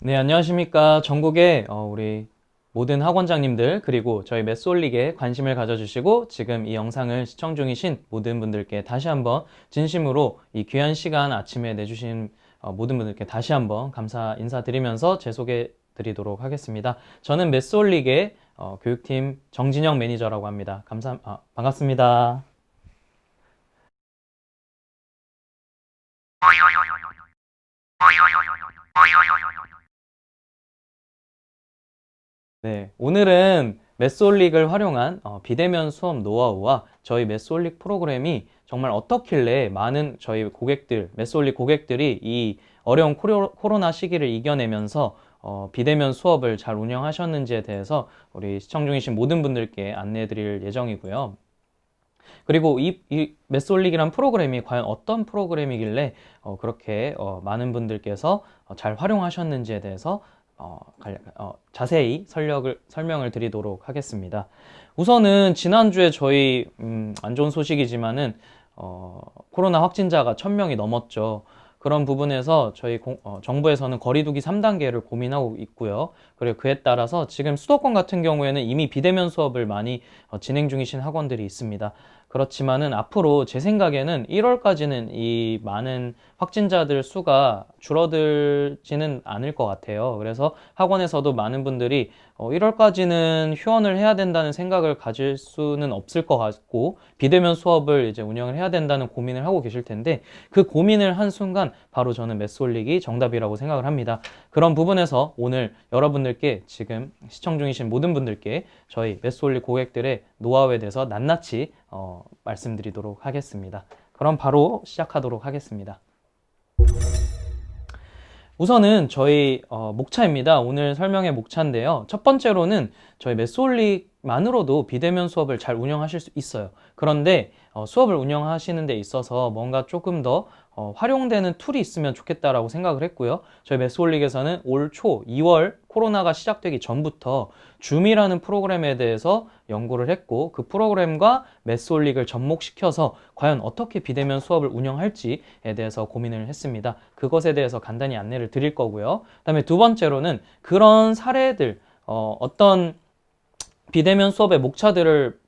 네, 안녕하십니까. 전국의 우리 모든 학원장님들, 그리고 저희 메솔릭에 관심을 가져주시고 지금 이 영상을 시청 중이신 모든 분들께 다시 한번 진심으로 이 귀한 시간 아침에 내주신 모든 분들께 다시 한번 감사 인사드리면서 제 소개 드리도록 하겠습니다. 저는 메솔릭의 교육팀 정진영 매니저라고 합니다. 반갑습니다. 네, 오늘은 메솔릭을 활용한 비대면 수업 노하우와 저희 메솔릭 프로그램이 정말 어떻길래 많은 저희 고객들, 메솔릭 고객들이 이 어려운 코로나 시기를 이겨내면서 비대면 수업을 잘 운영하셨는지에 대해서 우리 시청 중이신 모든 분들께 안내해 드릴 예정이고요. 그리고 이 메솔릭이란 프로그램이 과연 어떤 프로그램이길래 그렇게 많은 분들께서 잘 활용하셨는지에 대해서 자세히 설명을 드리도록 하겠습니다. 우선은 지난주에 저희 안 좋은 소식이지만은 코로나 확진자가 1000명이 넘었죠. 그런 부분에서 저희 정부에서는 거리두기 3단계를 고민하고 있고요. 그리고 그에 따라서 지금 수도권 같은 경우에는 이미 비대면 수업을 많이 진행 중이신 학원들이 있습니다. 그렇지만은 앞으로 제 생각에는 1월까지는 이 많은 확진자들 수가 줄어들지는 않을 것 같아요. 그래서 학원에서도 많은 분들이 1월까지는 휴원을 해야 된다는 생각을 가질 수는 없을 것 같고, 비대면 수업을 이제 운영을 해야 된다는 고민을 하고 계실 텐데, 그 고민을 한 순간 바로 저는 메솔릭이 정답이라고 생각을 합니다. 그런 부분에서 오늘 여러분들께, 지금 시청 중이신 모든 분들께 저희 메솔릭 고객들의 노하우에 대해서 낱낱이 말씀드리도록 하겠습니다. 그럼 바로 시작하도록 하겠습니다. 우선은 저희 목차입니다. 오늘 설명의 목차인데요. 첫 번째로는 저희 메솔릭만으로도 비대면 수업을 잘 운영하실 수 있어요. 그런데 수업을 운영하시는 데 있어서 뭔가 조금 더 활용되는 툴이 있으면 좋겠다라고 생각을 했고요. 저희 메솔릭에서는 올 초 2월 코로나가 시작되기 전부터 줌이라는 프로그램에 대해서 연구를 했고, 그 프로그램과 메솔릭을 접목시켜서 과연 어떻게 비대면 수업을 운영할지에 대해서 고민을 했습니다. 그것에 대해서 간단히 안내를 드릴 거고요. 그다음에 두 번째로는 그런 사례들, 어떤 비대면 수업의 목차들을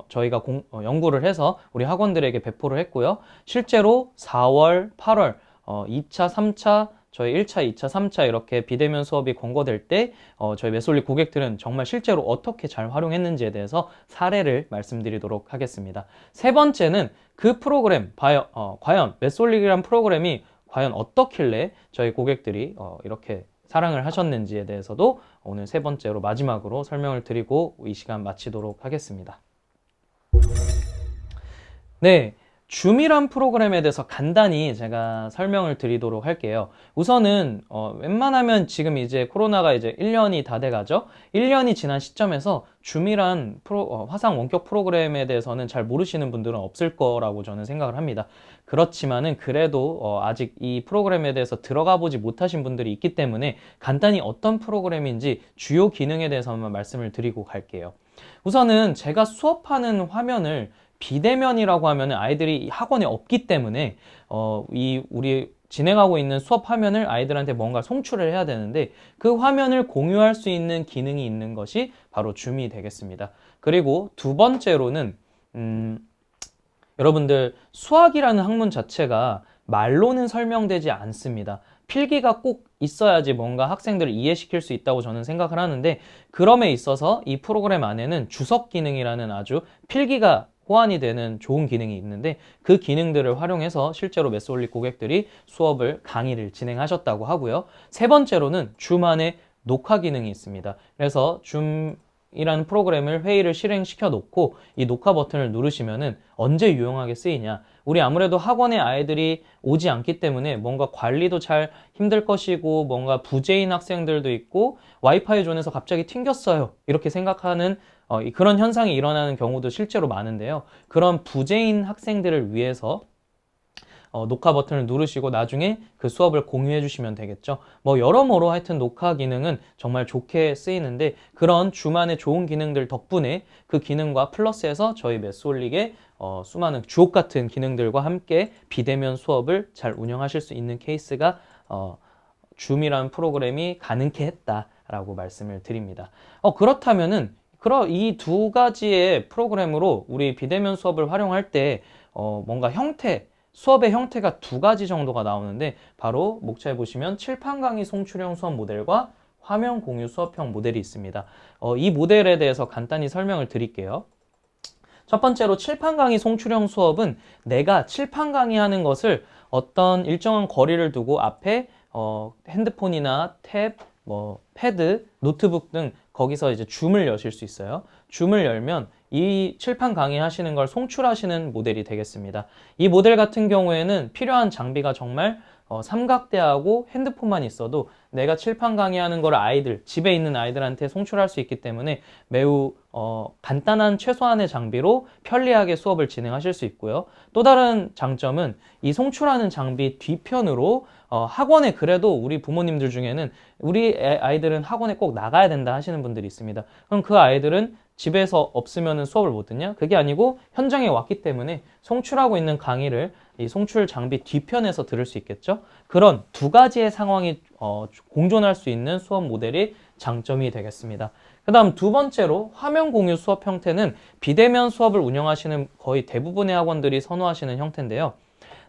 저희가 연구를 해서 우리 학원들에게 배포를 했고요. 실제로 4월, 8월 2차, 3차, 저희 1차, 2차, 3차 이렇게 비대면 수업이 권고될 때 저희 메솔릭 고객들은 정말 실제로 어떻게 잘 활용했는지에 대해서 사례를 말씀드리도록 하겠습니다. 세 번째는 그 프로그램, 과연 메솔릭이란 프로그램이 과연 어떻길래 저희 고객들이 이렇게 사랑을 하셨는지에 대해서도 오늘 세 번째로 마지막으로 설명을 드리고 이 시간 마치도록 하겠습니다. 네, 줌이란 프로그램에 대해서 간단히 제가 설명을 드리도록 할게요. 우선은 웬만하면 지금 이제 코로나가 이제 1년이 다 돼가죠. 1년이 지난 시점에서 줌이란 화상 원격 프로그램에 대해서는 잘 모르시는 분들은 없을 거라고 저는 생각을 합니다. 그렇지만은 그래도 아직 이 프로그램에 대해서 들어가 보지 못하신 분들이 있기 때문에 간단히 어떤 프로그램인지 주요 기능에 대해서만 말씀을 드리고 갈게요. 우선은 제가 수업하는 화면을 비대면이라고 하면 아이들이 학원에 없기 때문에 우리 진행하고 있는 수업 화면을 아이들한테 뭔가 송출을 해야 되는데, 그 화면을 공유할 수 있는 기능이 있는 것이 바로 줌이 되겠습니다. 그리고 두 번째로는 여러분들 수학이라는 학문 자체가 말로는 설명되지 않습니다. 필기가 꼭 있어야지 뭔가 학생들을 이해시킬 수 있다고 저는 생각을 하는데, 그럼에 있어서 이 프로그램 안에는 주석 기능이라는 아주 필기가 호환이 되는 좋은 기능이 있는데, 그 기능들을 활용해서 실제로 메솔릭 고객들이 강의를 진행하셨다고 하고요. 세 번째로는 줌 안에 녹화 기능이 있습니다. 그래서 줌이라는 프로그램을 회의를 실행시켜 놓고 이 녹화 버튼을 누르시면은 언제 유용하게 쓰이냐, 우리 아무래도 학원에 아이들이 오지 않기 때문에 뭔가 관리도 잘 힘들 것이고, 뭔가 부재인 학생들도 있고 와이파이 존에서 갑자기 튕겼어요 이렇게 생각하는 그런 현상이 일어나는 경우도 실제로 많은데요. 그런 부재인 학생들을 위해서 녹화 버튼을 누르시고 나중에 그 수업을 공유해 주시면 되겠죠. 뭐 여러모로 하여튼 녹화 기능은 정말 좋게 쓰이는데, 그런 줌안의 좋은 기능들 덕분에 그 기능과 플러스해서 저희 메솔릭의 수많은 주옥 같은 기능들과 함께 비대면 수업을 잘 운영하실 수 있는 케이스가 줌이라는 프로그램이 가능케 했다라고 말씀을 드립니다. 그렇다면은 이 두 가지의 프로그램으로 우리 비대면 수업을 활용할 때 뭔가 수업의 형태가 두 가지 정도가 나오는데, 바로 목차에 보시면 칠판 강의 송출형 수업 모델과 화면 공유 수업형 모델이 있습니다. 이 모델에 대해서 간단히 설명을 드릴게요. 첫 번째로 칠판 강의 송출형 수업은 내가 칠판 강의하는 것을 어떤 일정한 거리를 두고 앞에 핸드폰이나 탭, 패드, 노트북 등 거기서 이제 줌을 여실 수 있어요. 줌을 열면 이 칠판 강의 하시는 걸 송출하시는 모델이 되겠습니다. 이 모델 같은 경우에는 필요한 장비가 정말 삼각대하고 핸드폰만 있어도 내가 칠판 강의하는 걸 집에 있는 아이들한테 송출할 수 있기 때문에 매우 간단한 최소한의 장비로 편리하게 수업을 진행하실 수 있고요. 또 다른 장점은 이 송출하는 장비 뒤편으로 학원에, 그래도 우리 부모님들 중에는 우리 아이들은 학원에 꼭 나가야 된다 하시는 분들이 있습니다. 그럼 그 아이들은 집에서 없으면 수업을 못 듣냐? 그게 아니고 현장에 왔기 때문에 송출하고 있는 강의를 이 송출 장비 뒤편에서 들을 수 있겠죠? 그런 두 가지의 상황이 공존할 수 있는 수업 모델이 장점이 되겠습니다. 그 다음 두 번째로 화면 공유 수업 형태는 비대면 수업을 운영하시는 거의 대부분의 학원들이 선호하시는 형태인데요.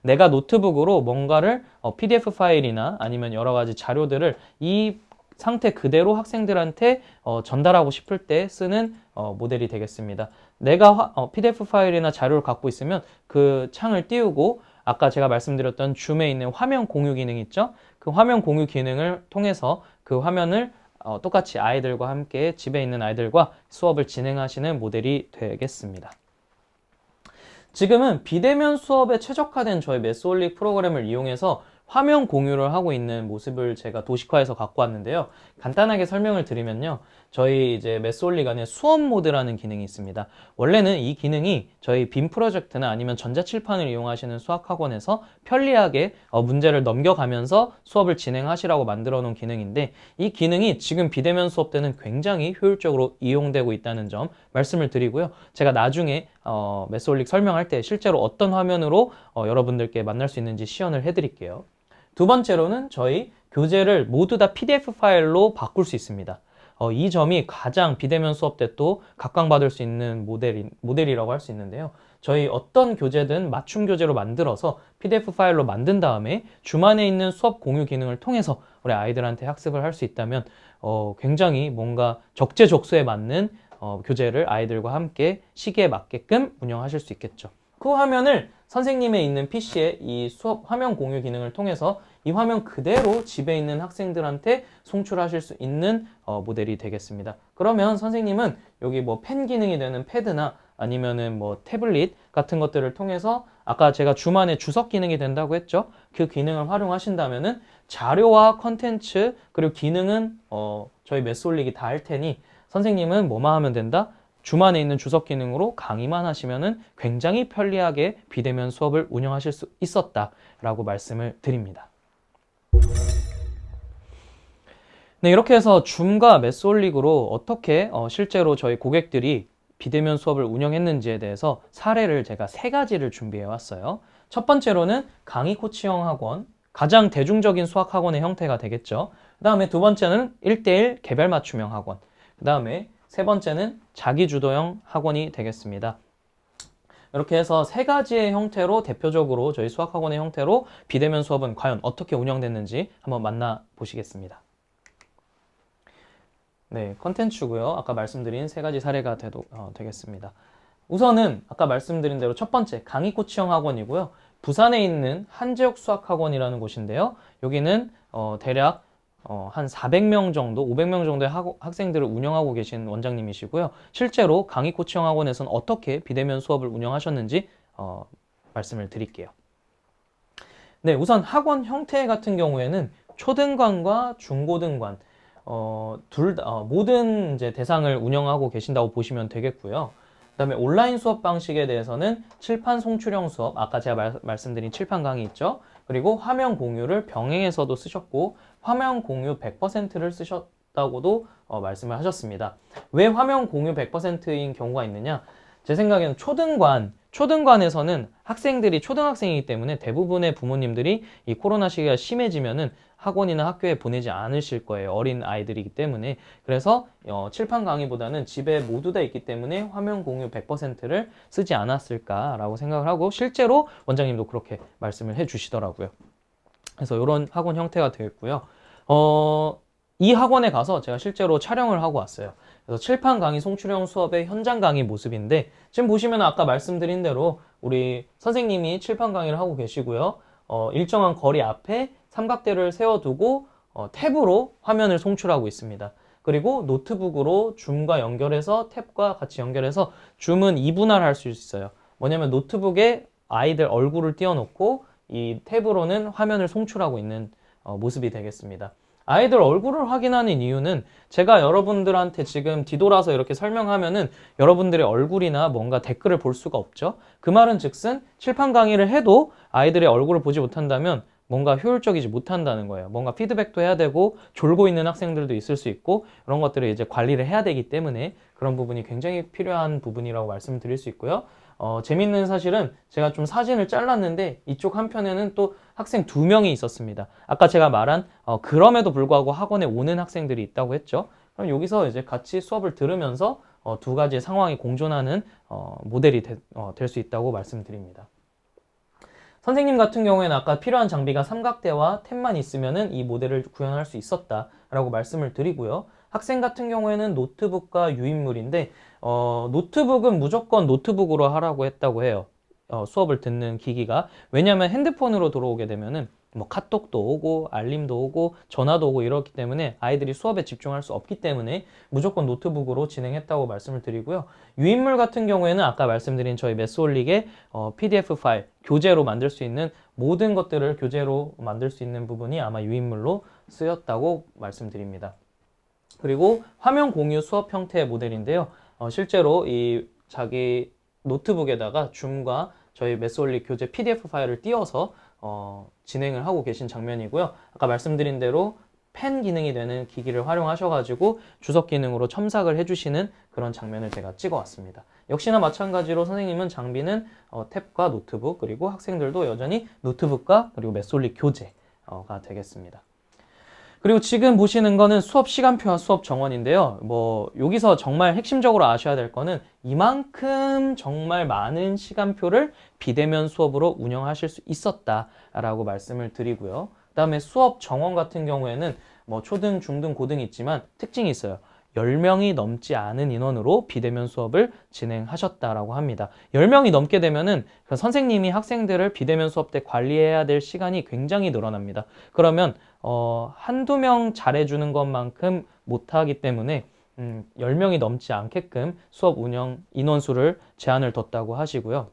내가 노트북으로 뭔가를 PDF 파일이나 아니면 여러 가지 자료들을 이 상태 그대로 학생들한테 전달하고 싶을 때 쓰는 모델이 되겠습니다. 내가 PDF 파일이나 자료를 갖고 있으면 그 창을 띄우고 아까 제가 말씀드렸던 줌에 있는 화면 공유 기능 있죠? 그 화면 공유 기능을 통해서 그 화면을 똑같이 아이들과 함께, 집에 있는 아이들과 수업을 진행하시는 모델이 되겠습니다. 지금은 비대면 수업에 최적화된 저희 매스올릭 프로그램을 이용해서 화면 공유를 하고 있는 모습을 제가 도식화해서 갖고 왔는데요. 간단하게 설명을 드리면요. 저희 이제 매스올릭 안에 수업 모드라는 기능이 있습니다. 원래는 이 기능이 저희 빔 프로젝트나 아니면 전자칠판을 이용하시는 수학학원에서 편리하게 문제를 넘겨가면서 수업을 진행하시라고 만들어 놓은 기능인데, 이 기능이 지금 비대면 수업 때는 굉장히 효율적으로 이용되고 있다는 점 말씀을 드리고요. 제가 나중에 매스올릭 설명할 때 실제로 어떤 화면으로 여러분들께 만날 수 있는지 시연을 해드릴게요. 두 번째로는 저희 교재를 모두 다 PDF 파일로 바꿀 수 있습니다. 이 점이 가장 비대면 수업 때 또 각광받을 수 있는 모델이라고 할 수 있는데요. 저희 어떤 교재든 맞춤 교재로 만들어서 PDF 파일로 만든 다음에 줌 안에 있는 수업 공유 기능을 통해서 우리 아이들한테 학습을 할 수 있다면 굉장히 뭔가 적재적소에 맞는 교재를 아이들과 함께 시기에 맞게끔 운영하실 수 있겠죠. 그 화면을 선생님의 있는 PC에 이 수업 화면 공유 기능을 통해서 이 화면 그대로 집에 있는 학생들한테 송출하실 수 있는 모델이 되겠습니다. 그러면 선생님은 여기 펜 기능이 되는 패드나 아니면은 태블릿 같은 것들을 통해서 아까 제가 줌 안에 주석 기능이 된다고 했죠. 그 기능을 활용하신다면은 자료와 컨텐츠 그리고 기능은 저희 매스올릭이 다 할 테니 선생님은 뭐만 하면 된다? 줌 안에 있는 주석 기능으로 강의만 하시면은 굉장히 편리하게 비대면 수업을 운영하실 수 있었다라고 말씀을 드립니다. 네, 이렇게 해서 줌과 매스올릭으로 어떻게 실제로 저희 고객들이 비대면 수업을 운영했는지에 대해서 사례를 제가 3가지를 준비해 왔어요. 첫 번째로는 강의 코치형 학원, 가장 대중적인 수학 학원의 형태가 되겠죠. 그 다음에 두 번째는 1:1 개별 맞춤형 학원, 그 다음에 세 번째는 자기주도형 학원이 되겠습니다. 이렇게 해서 3가지의 형태로 대표적으로 저희 수학학원의 형태로 비대면 수업은 과연 어떻게 운영됐는지 한번 만나보시겠습니다. 네, 컨텐츠고요. 아까 말씀드린 3가지 사례가 되겠습니다. 우선은 아까 말씀드린 대로 첫 번째 강의 코치형 학원이고요. 부산에 있는 한재욱 수학학원이라는 곳인데요. 여기는 대략 한 400명 정도, 500명 정도의 학생들을 운영하고 계신 원장님이시고요. 실제로 강의 코치형 학원에서는 어떻게 비대면 수업을 운영하셨는지 말씀을 드릴게요. 네, 우선 학원 형태 같은 경우에는 초등관과 중고등관 모든 이제 대상을 운영하고 계신다고 보시면 되겠고요. 그다음에 온라인 수업 방식에 대해서는 칠판 송출형 수업, 아까 제가 말씀드린 칠판 강의 있죠. 그리고 화면 공유를 병행해서도 쓰셨고 화면 공유 100%를 쓰셨다고도 말씀을 하셨습니다. 왜 화면 공유 100%인 경우가 있느냐? 제 생각에는 초등관에서는 학생들이 초등학생이기 때문에 대부분의 부모님들이 이 코로나 시기가 심해지면은 학원이나 학교에 보내지 않으실 거예요. 어린 아이들이기 때문에. 그래서 칠판 강의보다는 집에 모두 다 있기 때문에 화면 공유 100%를 쓰지 않았을까라고 생각을 하고, 실제로 원장님도 그렇게 말씀을 해 주시더라고요. 그래서 이런 학원 형태가 되겠고요. 이 학원에 가서 제가 실제로 촬영을 하고 왔어요. 그래서 칠판 강의 송출형 수업의 현장 강의 모습인데, 지금 보시면 아까 말씀드린 대로 우리 선생님이 칠판 강의를 하고 계시고요. 일정한 거리 앞에 삼각대를 세워두고 탭으로 화면을 송출하고 있습니다. 그리고 노트북으로 줌과 연결해서 탭과 같이 연결해서 줌은 이분할할 수 있어요. 뭐냐면 노트북에 아이들 얼굴을 띄워놓고 이 탭으로는 화면을 송출하고 있는 모습이 되겠습니다. 아이들 얼굴을 확인하는 이유는 제가 여러분들한테 지금 뒤돌아서 이렇게 설명하면은 여러분들의 얼굴이나 뭔가 댓글을 볼 수가 없죠. 그 말은 즉슨 칠판 강의를 해도 아이들의 얼굴을 보지 못한다면 뭔가 효율적이지 못한다는 거예요. 뭔가 피드백도 해야 되고 졸고 있는 학생들도 있을 수 있고 이런 것들을 이제 관리를 해야 되기 때문에 그런 부분이 굉장히 필요한 부분이라고 말씀을 드릴 수 있고요. 재밌는 사실은 제가 좀 사진을 잘랐는데 이쪽 한편에는 또 학생 2명이 있었습니다. 아까 제가 말한 그럼에도 불구하고 학원에 오는 학생들이 있다고 했죠. 그럼 여기서 이제 같이 수업을 들으면서 두 가지의 상황이 공존하는 모델이 될 수 있다고 말씀드립니다. 선생님 같은 경우에는 아까 필요한 장비가 삼각대와 탭만 있으면은 이 모델을 구현할 수 있었다라고 말씀을 드리고요. 학생 같은 경우에는 노트북과 유인물인데 노트북은 무조건 노트북으로 하라고 했다고 해요. 수업을 듣는 기기가. 왜냐하면 핸드폰으로 들어오게 되면은 뭐 카톡도 오고 알림도 오고 전화도 오고 이렇기 때문에 아이들이 수업에 집중할 수 없기 때문에 무조건 노트북으로 진행했다고 말씀을 드리고요. 유인물 같은 경우에는 아까 말씀드린 저희 메스홀릭의 PDF 파일, 교재로 만들 수 있는 모든 것들을 교재로 만들 수 있는 부분이 아마 유인물로 쓰였다고 말씀드립니다. 그리고 화면 공유 수업 형태의 모델인데요. 실제로 이 자기 노트북에다가 줌과 저희 메스홀릭 교재 PDF 파일을 띄워서 진행을 하고 계신 장면이고요. 아까 말씀드린 대로 펜 기능이 되는 기기를 활용하셔가지고 주석 기능으로 첨삭을 해주시는 그런 장면을 제가 찍어왔습니다. 역시나 마찬가지로 선생님은 장비는 탭과 노트북, 그리고 학생들도 여전히 노트북과 그리고 메스홀릭 교재가 되겠습니다. 그리고 지금 보시는 거는 수업 시간표와 수업 정원인데요. 여기서 정말 핵심적으로 아셔야 될 거는 이만큼 정말 많은 시간표를 비대면 수업으로 운영하실 수 있었다라고 말씀을 드리고요. 그 다음에 수업 정원 같은 경우에는 초등, 중등, 고등이 있지만 특징이 있어요. 10명이 넘지 않은 인원으로 비대면 수업을 진행하셨다라고 합니다. 10명이 넘게 되면은 선생님이 학생들을 비대면 수업 때 관리해야 될 시간이 굉장히 늘어납니다. 그러면 한두 명 잘해주는 것만큼 못하기 때문에 10명이 넘지 않게끔 수업 운영 인원수를 제한을 뒀다고 하시고요.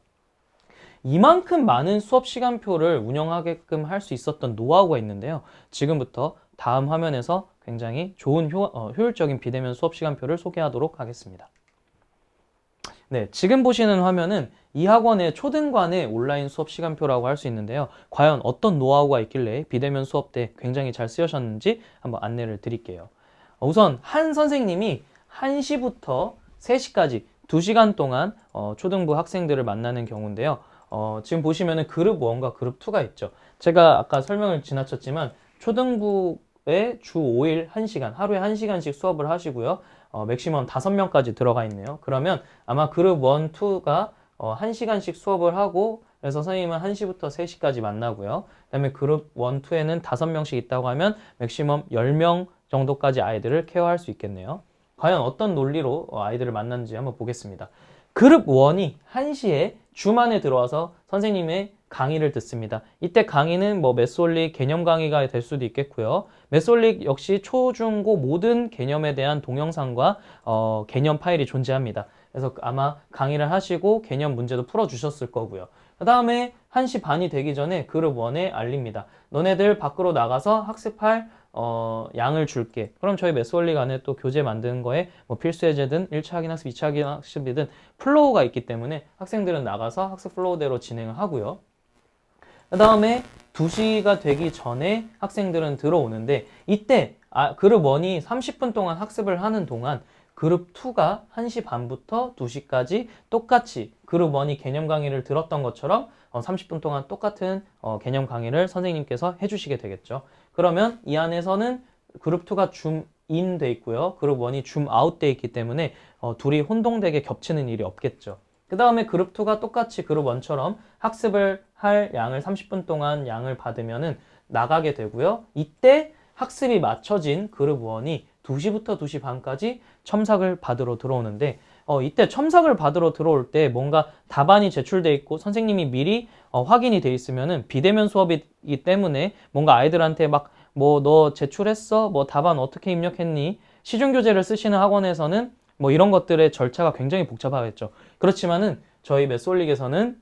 이만큼 많은 수업 시간표를 운영하게끔 할 수 있었던 노하우가 있는데요. 지금부터 다음 화면에서 굉장히 좋은 효율적인 비대면 수업 시간표를 소개하도록 하겠습니다. 네, 지금 보시는 화면은 이 학원의 초등반의 온라인 수업 시간표라고 할 수 있는데요. 과연 어떤 노하우가 있길래 비대면 수업 때 굉장히 잘 쓰셨는지 한번 안내를 드릴게요. 우선 한 선생님이 1시부터 3시까지 2시간 동안 초등부 학생들을 만나는 경우인데요. 지금 보시면은 그룹 1과 그룹 2가 있죠. 제가 아까 설명을 지나쳤지만 초등부에 주 5일 1시간, 하루에 1시간씩 수업을 하시고요. 맥시멈 5명까지 들어가 있네요. 그러면 아마 그룹 1, 2가 1시간씩 수업을 하고, 그래서 선생님은 1시부터 3시까지 만나고요. 그 다음에 그룹 1, 2에는 5명씩 있다고 하면 맥시멈 10명 정도까지 아이들을 케어할 수 있겠네요. 과연 어떤 논리로 아이들을 만났는지 한번 보겠습니다. 그룹 1이 1시에 줌 안에 들어와서 선생님의 강의를 듣습니다. 이때 강의는 메스홀릭 개념 강의가 될 수도 있겠고요. 메스홀릭 역시 초, 중, 고 모든 개념에 대한 동영상과 개념 파일이 존재합니다. 그래서 아마 강의를 하시고 개념 문제도 풀어주셨을 거고요. 그 다음에 1시 반이 되기 전에 그룹 1에 알립니다. 너네들 밖으로 나가서 학습할 양을 줄게. 그럼 저희 메스홀릭 안에 또 교재 만드는 거에 필수 예제든 1차 확인 학습, 2차 확인 학습이든 플로우가 있기 때문에 학생들은 나가서 학습 플로우대로 진행을 하고요. 그 다음에 2시가 되기 전에 학생들은 들어오는데, 이때 그룹 1이 30분 동안 학습을 하는 동안 그룹 2가 1시 반부터 2시까지 똑같이 그룹 1이 개념 강의를 들었던 것처럼 30분 동안 똑같은 개념 강의를 선생님께서 해주시게 되겠죠. 그러면 이 안에서는 그룹 2가 줌인 돼 있고요. 그룹 1이 줌아웃 돼 있기 때문에 둘이 혼동되게 겹치는 일이 없겠죠. 그 다음에 그룹 2가 똑같이 그룹 1처럼 학습을 할 양을 30분 동안 양을 받으면은 나가게 되고요. 이때 학습이 맞춰진 그룹 1이 2시부터 2시 반까지 첨삭을 받으러 들어오는데 이때 첨삭을 받으러 들어올 때 뭔가 답안이 제출돼 있고 선생님이 미리 확인이 돼 있으면은 비대면 수업이기 때문에 뭔가 아이들한테 막 뭐 너 제출했어? 뭐 답안 어떻게 입력했니? 시중교재를 쓰시는 학원에서는 뭐 이런 것들의 절차가 굉장히 복잡하겠죠. 그렇지만은 저희 메솔릭에서는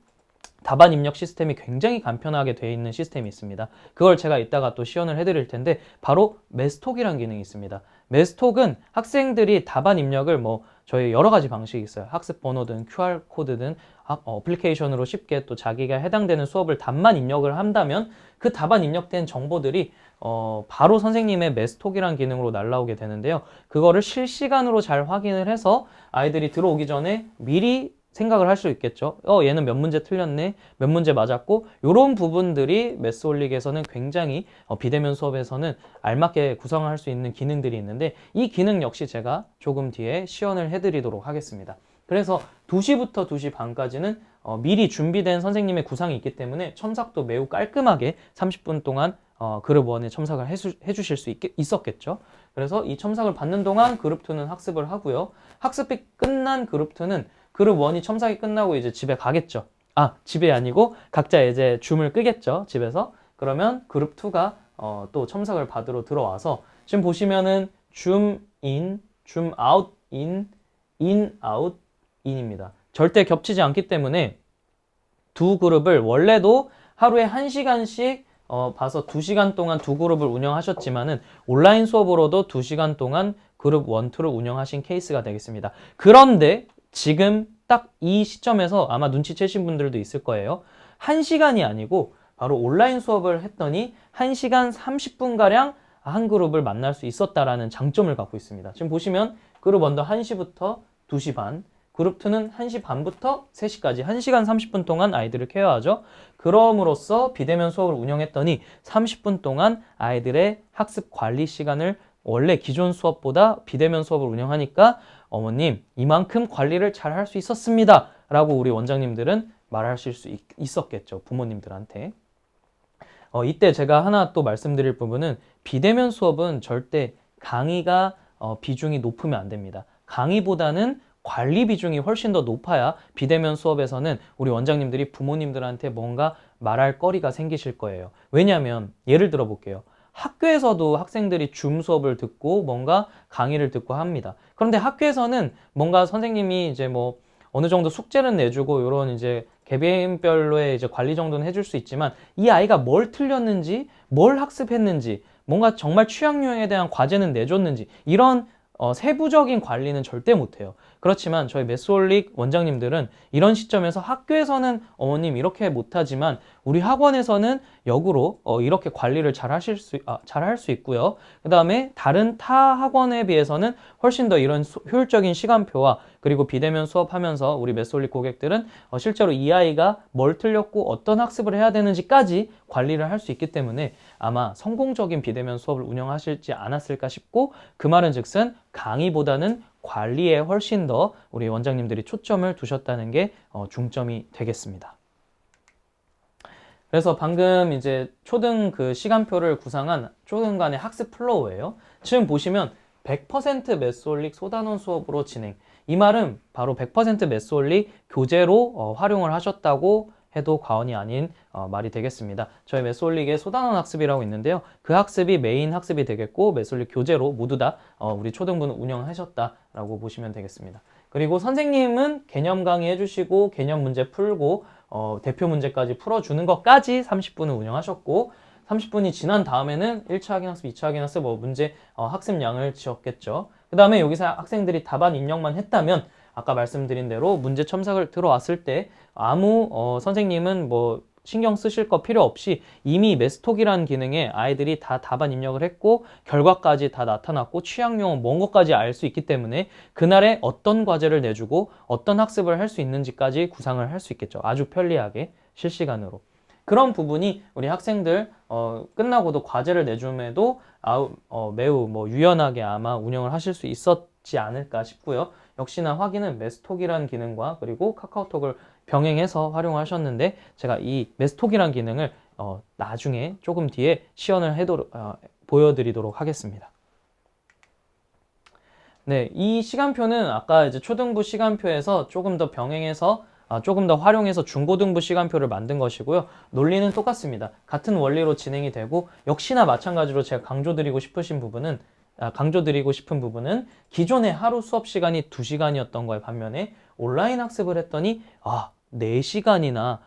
답안 입력 시스템이 굉장히 간편하게 되어 있는 시스템이 있습니다. 그걸 제가 이따가 또 시연을 해드릴 텐데 바로 메스톡이라는 기능이 있습니다. 메스톡은 학생들이 답안 입력을 뭐 저희 여러 가지 방식이 있어요. 학습 번호든 QR코드든 어플리케이션으로 쉽게 또 자기가 해당되는 수업을 답만 입력을 한다면 그 답안 입력된 정보들이 바로 선생님의 메스톡이라는 기능으로 날라오게 되는데요. 그거를 실시간으로 잘 확인을 해서 아이들이 들어오기 전에 미리 생각을 할 수 있겠죠. 얘는 몇 문제 틀렸네, 몇 문제 맞았고, 이런 부분들이 매스올릭에서는 굉장히 비대면 수업에서는 알맞게 구성할 수 있는 기능들이 있는데 이 기능 역시 제가 조금 뒤에 시연을 해드리도록 하겠습니다. 그래서 2시부터 2시 반까지는 미리 준비된 선생님의 구상이 있기 때문에 첨삭도 매우 깔끔하게 30분 동안 그룹 1에 첨삭을 해주실 수 있었겠죠. 그래서 이 첨삭을 받는 동안 그룹 2는 학습을 하고요. 학습이 끝난 그룹 2는 그룹 1이 첨삭이 끝나고 이제 집에 가겠죠. 집에 아니고 각자 이제 줌을 끄겠죠. 집에서. 그러면 그룹 2가 또 첨삭을 받으러 들어와서 지금 보시면은 줌 인, 줌 아웃 인, 인 아웃 인입니다. 절대 겹치지 않기 때문에 두 그룹을 원래도 하루에 1시간씩 봐서 2시간 동안 두 그룹을 운영하셨지만은 온라인 수업으로도 2시간 동안 그룹 1, 2를 운영하신 케이스가 되겠습니다. 그런데 지금 딱 이 시점에서 아마 눈치채신 분들도 있을 거예요. 1시간이 아니고 바로 온라인 수업을 했더니 1시간 30분가량 한 그룹을 만날 수 있었다라는 장점을 갖고 있습니다. 지금 보시면 그룹 1도 1시부터 2시 반, 그룹 2는 1시 반부터 3시까지 1시간 30분 동안 아이들을 케어하죠. 그럼으로써 비대면 수업을 운영했더니 30분 동안 아이들의 학습 관리 시간을 원래 기존 수업보다 비대면 수업을 운영하니까 어머님 이만큼 관리를 잘 할 수 있었습니다 라고 우리 원장님들은 말하실 수 있었겠죠. 부모님들한테. 이때 제가 하나 또 말씀드릴 부분은 비대면 수업은 절대 강의가 비중이 높으면 안 됩니다. 강의보다는 관리 비중이 훨씬 더 높아야 비대면 수업에서는 우리 원장님들이 부모님들한테 뭔가 말할 거리가 생기실 거예요. 왜냐하면 예를 들어 볼게요. 학교에서도 학생들이 줌 수업을 듣고 뭔가 강의를 듣고 합니다. 그런데 학교에서는 뭔가 선생님이 이제 뭐 어느 정도 숙제는 내주고 이런 이제 개개인별로의 이제 관리 정도는 해줄 수 있지만 이 아이가 뭘 틀렸는지, 뭘 학습했는지, 뭔가 정말 취약 유형에 대한 과제는 내줬는지 이런 세부적인 관리는 절대 못해요. 그렇지만 저희 메스올릭 원장님들은 이런 시점에서 학교에서는 어머님 이렇게 못하지만 우리 학원에서는 역으로 이렇게 관리를 잘 할 수 있고요. 그 다음에 다른 타 학원에 비해서는 훨씬 더 이런 효율적인 시간표와 그리고 비대면 수업하면서 우리 메스올릭 고객들은 실제로 이 아이가 뭘 틀렸고 어떤 학습을 해야 되는지까지 관리를 할 수 있기 때문에 아마 성공적인 비대면 수업을 운영하실지 않았을까 싶고 그 말은 즉슨 강의보다는 관리에 훨씬 더 우리 원장님들이 초점을 두셨다는 게 중점이 되겠습니다. 그래서 방금 이제 초등 그 시간표를 구상한 초등 간의 학습 플로우예요. 지금 보시면 100% 메스올릭 소단원 수업으로 진행. 이 말은 바로 100% 메스올릭 교재로 활용을 하셨다고 해도 과언이 아닌 말이 되겠습니다. 저희 메스올릭의 소단원 학습이라고 있는데요. 그 학습이 메인 학습이 되겠고 메스올릭 교재로 모두 다 우리 초등부는 운영하셨다라고 보시면 되겠습니다. 그리고 선생님은 개념 강의 해주시고 개념 문제 풀고 대표 문제까지 풀어주는 것까지 30분을 운영하셨고 30분이 지난 다음에는 1차 확인학습, 2차 확인학습 문제 학습량을 지었겠죠. 그 다음에 여기서 학생들이 답안 입력만 했다면 아까 말씀드린 대로 문제 첨삭을 들어왔을 때 아무 선생님은 뭐 신경 쓰실 거 필요 없이 이미 메스톡이라는 기능에 아이들이 다 답안 입력을 했고 결과까지 다 나타났고 취약용은 뭔 것까지 알 수 있기 때문에 그날에 어떤 과제를 내주고 어떤 학습을 할 수 있는지까지 구상을 할 수 있겠죠. 아주 편리하게 실시간으로. 그런 부분이 우리 학생들 끝나고도 과제를 내줌에도 매우 뭐 유연하게 아마 운영을 하실 수 있었지 않을까 싶고요. 역시나 확인은 메스톡이라는 기능과 그리고 카카오톡을 병행해서 활용하셨는데 제가 이 메스톡이라는 기능을 나중에 조금 뒤에 시연을 보여드리도록 하겠습니다. 네, 이 시간표는 아까 이제 초등부 시간표에서 조금 더 병행해서 조금 더 활용해서 중고등부 시간표를 만든 것이고요. 논리는 똑같습니다. 같은 원리로 진행이 되고 역시나 마찬가지로 제가 강조드리고 싶은 부분은 기존의 하루 수업 시간이 2시간이었던 거에 반면에 온라인 학습을 했더니 4시간이나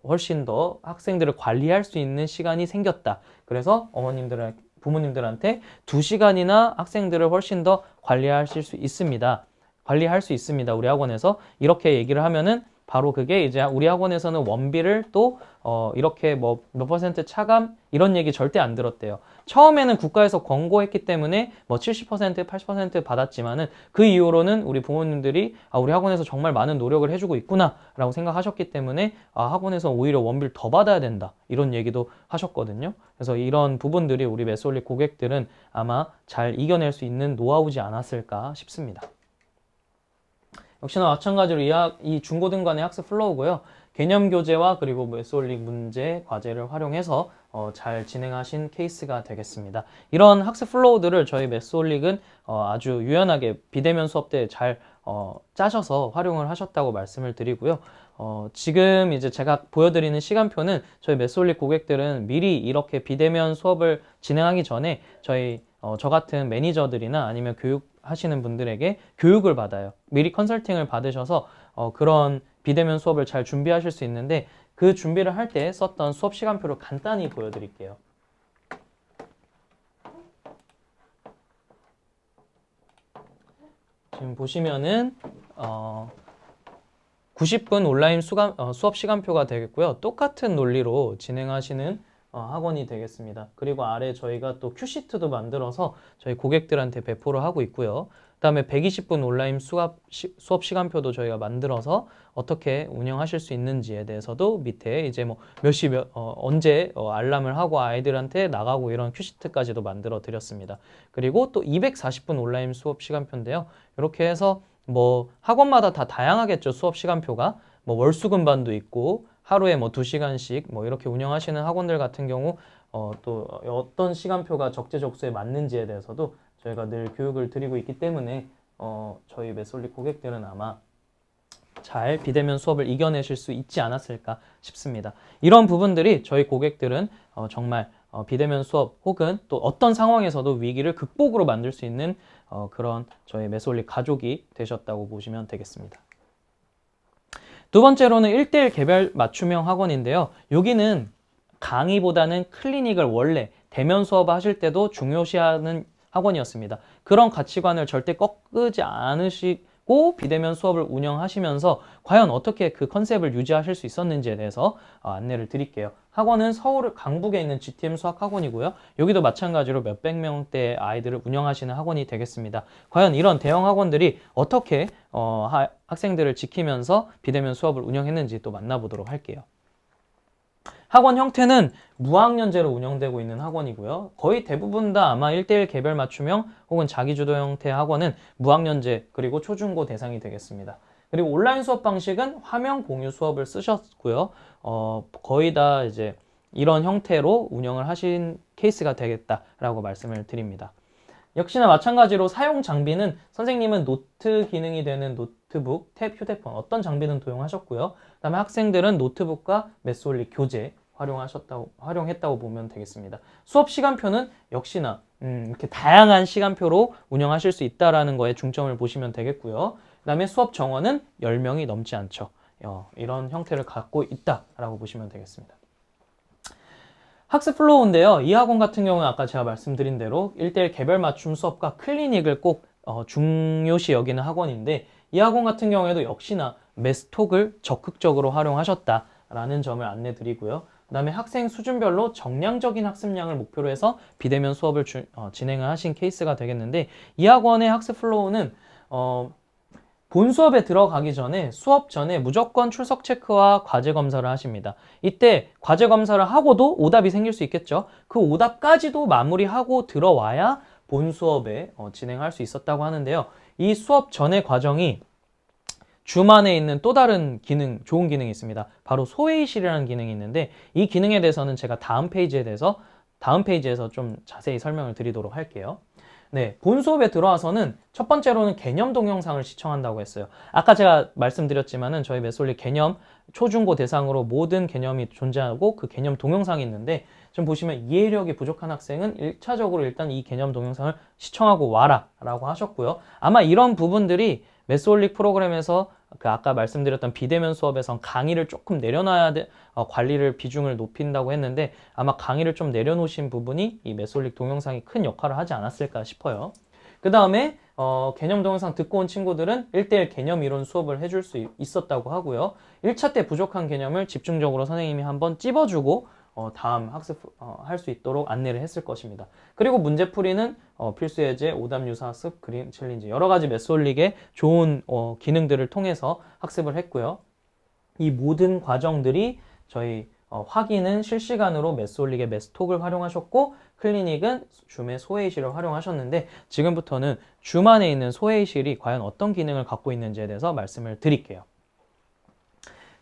훨씬 더 학생들을 관리할 수 있는 시간이 생겼다. 그래서 부모님들한테 2시간이나 학생들을 훨씬 더 관리하실 수 있습니다. 관리할 수 있습니다. 우리 학원에서 이렇게 얘기를 하면은 바로 그게 이제 우리 학원에서는 원비를 또 이렇게 뭐 몇 퍼센트 차감 이런 얘기 절대 안 들었대요. 처음에는 국가에서 권고했기 때문에 뭐 70%, 80% 받았지만은 그 이후로는 우리 부모님들이 우리 학원에서 정말 많은 노력을 해주고 있구나 라고 생각하셨기 때문에 학원에서 오히려 원비를 더 받아야 된다 이런 얘기도 하셨거든요. 그래서 이런 부분들이 우리 메솔릭 고객들은 아마 잘 이겨낼 수 있는 노하우지 않았을까 싶습니다. 역시나 마찬가지로 이 중고등 간의 학습 플로우고요. 개념 교재와 그리고 메솔릭 문제, 과제를 활용해서 잘 진행하신 케이스가 되겠습니다. 이런 학습 플로우들을 저희 메솔릭은 아주 유연하게 비대면 수업 때 잘 짜셔서 활용을 하셨다고 말씀을 드리고요. 지금 이제 제가 보여드리는 시간표는 저희 메솔릭 고객들은 미리 이렇게 비대면 수업을 진행하기 전에 저 같은 매니저들이나 아니면 교육하시는 분들에게 교육을 받아요. 미리 컨설팅을 받으셔서 그런 비대면 수업을 잘 준비하실 수 있는데 그 준비를 할 때 썼던 수업 시간표를 간단히 보여드릴게요. 지금 보시면은 90분 온라인 수업 시간표가 되겠고요. 똑같은 논리로 진행하시는 학원이 되겠습니다. 그리고 아래 저희가 또 큐시트도 만들어서 저희 고객들한테 배포를 하고 있고요. 그다음에 120분 온라인 수업 시간표도 저희가 만들어서 어떻게 운영하실 수 있는지에 대해서도 밑에 이제 뭐 언제 알람을 하고 아이들한테 나가고 이런 큐시트까지도 만들어 드렸습니다. 그리고 또 240분 온라인 수업 시간표인데요. 이렇게 해서 뭐 학원마다 다 다양하겠죠. 수업 시간표가 뭐 월수금반도 있고 하루에 뭐 2시간씩 뭐 이렇게 운영하시는 학원들 같은 경우 또 어떤 시간표가 적재적소에 맞는지에 대해서도 저희가 늘 교육을 드리고 있기 때문에 저희 메솔릭 고객들은 아마 잘 비대면 수업을 이겨내실 수 있지 않았을까 싶습니다. 이런 부분들이 저희 고객들은 정말 비대면 수업 혹은 또 어떤 상황에서도 위기를 극복으로 만들 수 있는 그런 저희 메솔릭 가족이 되셨다고 보시면 되겠습니다. 두 번째로는 1:1 개별 맞춤형 학원인데요. 여기는 강의보다는 클리닉을 원래 대면 수업 하실 때도 중요시하는 학원이었습니다. 그런 가치관을 절대 꺾지 않으시고 비대면 수업을 운영하시면서 과연 어떻게 그 컨셉을 유지하실 수 있었는지에 대해서 안내를 드릴게요. 학원은 서울 강북에 있는 GTM 수학학원이고요. 여기도 마찬가지로 몇백 명대 아이들을 운영하시는 학원이 되겠습니다. 과연 이런 대형 학원들이 어떻게 학생들을 지키면서 비대면 수업을 운영했는지 또 만나보도록 할게요. 학원 형태는 무학년제로 운영되고 있는 학원이고요. 거의 대부분 다 아마 1:1 개별 맞춤형 혹은 자기주도 형태의 학원은 무학년제 그리고 초중고 대상이 되겠습니다. 그리고 온라인 수업 방식은 화면 공유 수업을 쓰셨고요. 거의 다 이제 이런 형태로 운영을 하신 케이스가 되겠다라고 말씀을 드립니다. 역시나 마찬가지로 사용 장비는 선생님은 노트 기능이 되는 노트북, 탭, 휴대폰 어떤 장비는 도용하셨고요. 그다음에 학생들은 노트북과 메솔릭 교재 활용했다고 보면 되겠습니다. 수업 시간표는 역시나 이렇게 다양한 시간표로 운영하실 수 있다라는 거에 중점을 보시면 되겠고요. 그다음에 수업 정원은 10명이 넘지 않죠. 이런 형태를 갖고 있다라고 보시면 되겠습니다. 학습 플로우인데요. 이 학원 같은 경우는 아까 제가 말씀드린 대로 1:1 개별 맞춤 수업과 클리닉을 꼭 중요시 여기는 학원인데 이 학원 같은 경우에도 역시나 메스톡을 적극적으로 활용하셨다라는 점을 안내 드리고요. 그 다음에 학생 수준별로 정량적인 학습량을 목표로 해서 비대면 수업을 진행을 하신 케이스가 되겠는데 이 학원의 학습 플로우는 본 수업에 들어가기 전에 수업 전에 무조건 출석 체크와 과제 검사를 하십니다. 이때 과제 검사를 하고도 오답이 생길 수 있겠죠. 그 오답까지도 마무리하고 들어와야 본 수업에 진행할 수 있었다고 하는데요. 이 수업 전의 과정이 줌 안에 있는 또 다른 기능, 좋은 기능이 있습니다. 바로 소회의실이라는 기능이 있는데 이 기능에 대해서는 제가 다음 페이지에서 좀 자세히 설명을 드리도록 할게요. 네, 본 수업에 들어와서는 첫 번째로는 개념 동영상을 시청한다고 했어요. 아까 제가 말씀드렸지만은 저희 메솔리 개념 초중고 대상으로 모든 개념이 존재하고 그 개념 동영상이 있는데 좀 보시면 이해력이 부족한 학생은 1차적으로 일단 이 개념 동영상을 시청하고 와라 라고 하셨고요. 아마 이런 부분들이 메솔릭 프로그램에서 그 아까 말씀드렸던 비대면 수업에선 강의를 조금 내려놔야 돼, 관리를 비중을 높인다고 했는데 아마 강의를 좀 내려놓으신 부분이 이 메솔릭 동영상이 큰 역할을 하지 않았을까 싶어요. 그 다음에 개념 동영상 듣고 온 친구들은 1대1 개념 이론 수업을 해줄 수 있었다고 하고요. 1차 때 부족한 개념을 집중적으로 선생님이 한번 찝어주고 다음 학습 할 수 있도록 안내를 했을 것입니다. 그리고 문제풀이는 필수 예제, 오답 유사 학습, 그림 챌린지 여러 가지 메솔릭의 좋은 기능들을 통해서 학습을 했고요. 이 모든 과정들이 저희 확인은 실시간으로 메솔릭의 메스톡을 활용하셨고 클리닉은 줌의 소회의실을 활용하셨는데 지금부터는 줌 안에 있는 소회의실이 과연 어떤 기능을 갖고 있는지에 대해서 말씀을 드릴게요.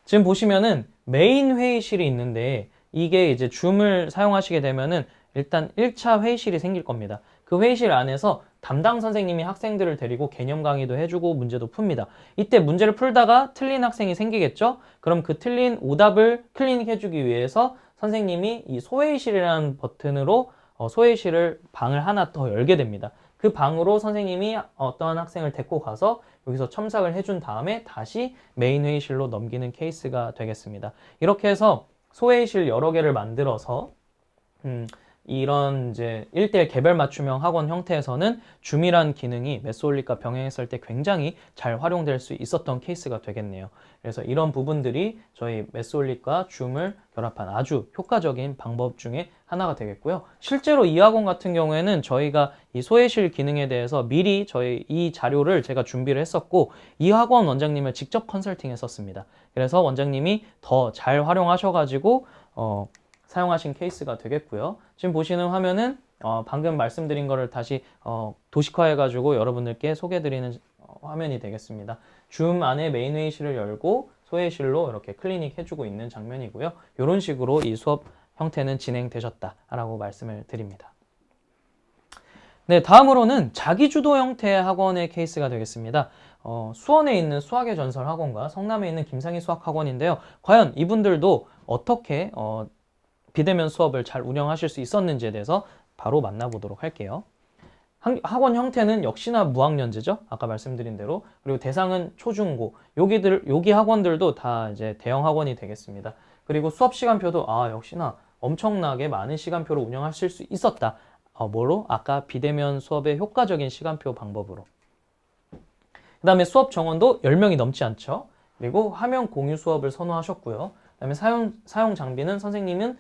지금 보시면은 메인 회의실이 있는데 이게 이제 줌을 사용하시게 되면은 일단 1차 회의실이 생길 겁니다. 그 회의실 안에서 담당 선생님이 학생들을 데리고 개념 강의도 해주고 문제도 풉니다. 이때 문제를 풀다가 틀린 학생이 생기겠죠? 그럼 그 틀린 오답을 클리닉 해주기 위해서 선생님이 이 소회의실이라는 버튼으로 소회의실을 방을 하나 더 열게 됩니다. 그 방으로 선생님이 어떠한 학생을 데리고 가서 여기서 첨삭을 해준 다음에 다시 메인 회의실로 넘기는 케이스가 되겠습니다. 이렇게 해서 소회의실 여러 개를 만들어서 이런 이제 1대1 개별 맞춤형 학원 형태에서는 줌이란 기능이 메솔릭과 병행했을 때 굉장히 잘 활용될 수 있었던 케이스가 되겠네요. 그래서 이런 부분들이 저희 메솔릭과 줌을 결합한 아주 효과적인 방법 중에 하나가 되겠고요. 실제로 이 학원 같은 경우에는 저희가 이 소회실 기능에 대해서 미리 저희 이 자료를 제가 준비를 했었고 이 학원 원장님을 직접 컨설팅 했었습니다. 그래서 원장님이 더 잘 활용하셔가지고 사용하신 케이스가 되겠고요. 지금 보시는 화면은 방금 말씀드린 거를 다시 도식화해가지고 여러분들께 소개해드리는 화면이 되겠습니다. 줌 안에 메인 회의실을 열고 소회실로 이렇게 클리닉 해주고 있는 장면이고요. 이런 식으로 이 수업 형태는 진행되셨다라고 말씀을 드립니다. 네, 다음으로는 자기주도 형태의 학원의 케이스가 되겠습니다. 수원에 있는 수학의 전설 학원과 성남에 있는 김상희 수학학원인데요. 과연 이분들도 어떻게 비대면 수업을 잘 운영하실 수 있었는지에 대해서 바로 만나보도록 할게요. 학원 형태는 역시나 무학년제죠. 아까 말씀드린 대로. 그리고 대상은 초중고. 여기 학원들도 다 이제 대형 학원이 되겠습니다. 그리고 수업 시간표도 역시나 엄청나게 많은 시간표로 운영하실 수 있었다. 뭐로? 아까 비대면 수업의 효과적인 시간표 방법으로. 그 다음에 수업 정원도 10명이 넘지 않죠. 그리고 화면 공유 수업을 선호하셨고요. 그 다음에 사용 장비는 선생님은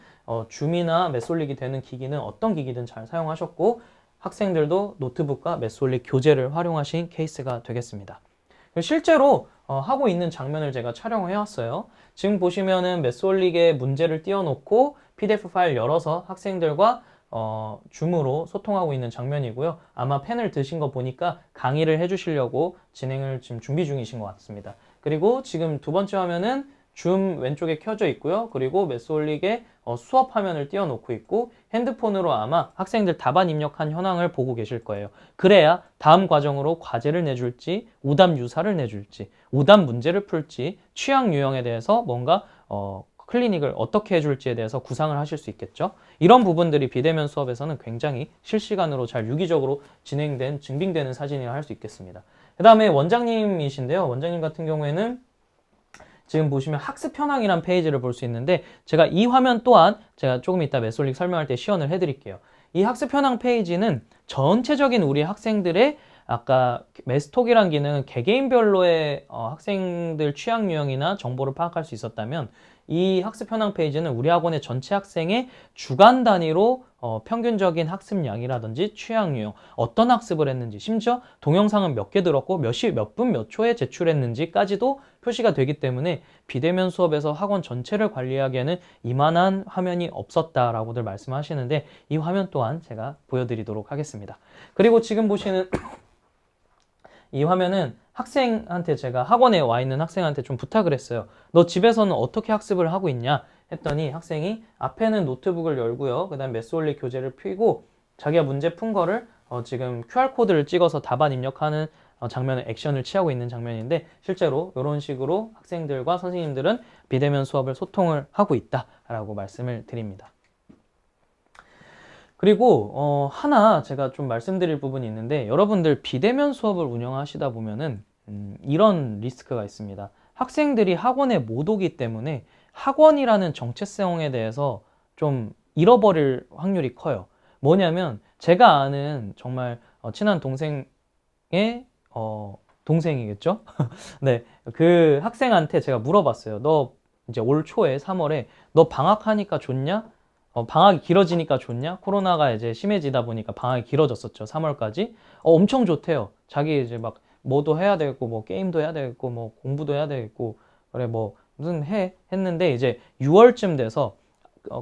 줌이나 메솔릭이 되는 기기는 어떤 기기든 잘 사용하셨고 학생들도 노트북과 메솔릭 교재를 활용하신 케이스가 되겠습니다. 실제로 하고 있는 장면을 제가 촬영을 해왔어요. 지금 보시면은 메솔릭에 문제를 띄워놓고 PDF 파일 열어서 학생들과 줌으로 소통하고 있는 장면이고요. 아마 펜을 드신 거 보니까 강의를 해주시려고 진행을 지금 준비 중이신 것 같습니다. 그리고 지금 두 번째 화면은 줌 왼쪽에 켜져 있고요. 그리고 메솔릭에 수업 화면을 띄워놓고 있고 핸드폰으로 아마 학생들 답안 입력한 현황을 보고 계실 거예요. 그래야 다음 과정으로 과제를 내줄지, 오답 유사를 내줄지, 오답 문제를 풀지, 취향 유형에 대해서 뭔가 클리닉을 어떻게 해줄지에 대해서 구상을 하실 수 있겠죠. 이런 부분들이 비대면 수업에서는 굉장히 실시간으로 잘 유기적으로 진행된, 증빙되는 사진이라 할 수 있겠습니다. 그 다음에 원장님이신데요. 원장님 같은 경우에는 지금 보시면 학습 현황이란 페이지를 볼 수 있는데 제가 이 화면 또한 제가 조금 이따 메솔릭 설명할 때 시연을 해드릴게요. 이 학습 현황 페이지는 전체적인 우리 학생들의 아까 메스톡이란 기능은 개개인별로의 학생들 취향 유형이나 정보를 파악할 수 있었다면 이 학습 현황 페이지는 우리 학원의 전체 학생의 주간 단위로 평균적인 학습량이라든지 취약 유형, 어떤 학습을 했는지, 심지어 동영상은 몇 개 들었고 몇 분 몇 초에 제출했는지까지도 표시가 되기 때문에 비대면 수업에서 학원 전체를 관리하기에는 이만한 화면이 없었다라고들 말씀하시는데, 이 화면 또한 제가 보여드리도록 하겠습니다. 그리고 지금 보시는 이 화면은 학생한테, 제가 학원에 와 있는 학생한테 좀 부탁을 했어요. 너 집에서는 어떻게 학습을 하고 있냐 했더니, 학생이 앞에는 노트북을 열고요, 그 다음 메스올릭 교재를 펴고 자기가 문제 푼 거를 지금 QR코드를 찍어서 답안 입력하는 장면을 액션을 취하고 있는 장면인데, 실제로 이런 식으로 학생들과 선생님들은 비대면 수업을 소통을 하고 있다라고 말씀을 드립니다. 그리고 하나 제가 좀 말씀드릴 부분이 있는데, 여러분들 비대면 수업을 운영하시다 보면은 이런 리스크가 있습니다. 학생들이 학원에 못 오기 때문에 학원이라는 정체성에 대해서 좀 잃어버릴 확률이 커요. 뭐냐면, 제가 아는 정말 친한 동생의 동생이겠죠? 네, 그 학생한테 제가 물어봤어요. 너 이제 올 초에 3월에 너 방학하니까 좋냐? 방학이 길어지니까 좋냐? 코로나가 이제 심해지다 보니까 방학이 길어졌었죠. 3월까지. 엄청 좋대요. 자기 이제 막 뭐도 해야 되겠고, 뭐 게임도 해야 되겠고, 뭐 공부도 해야 되겠고, 그래 뭐 무슨 했는데, 이제 6월쯤 돼서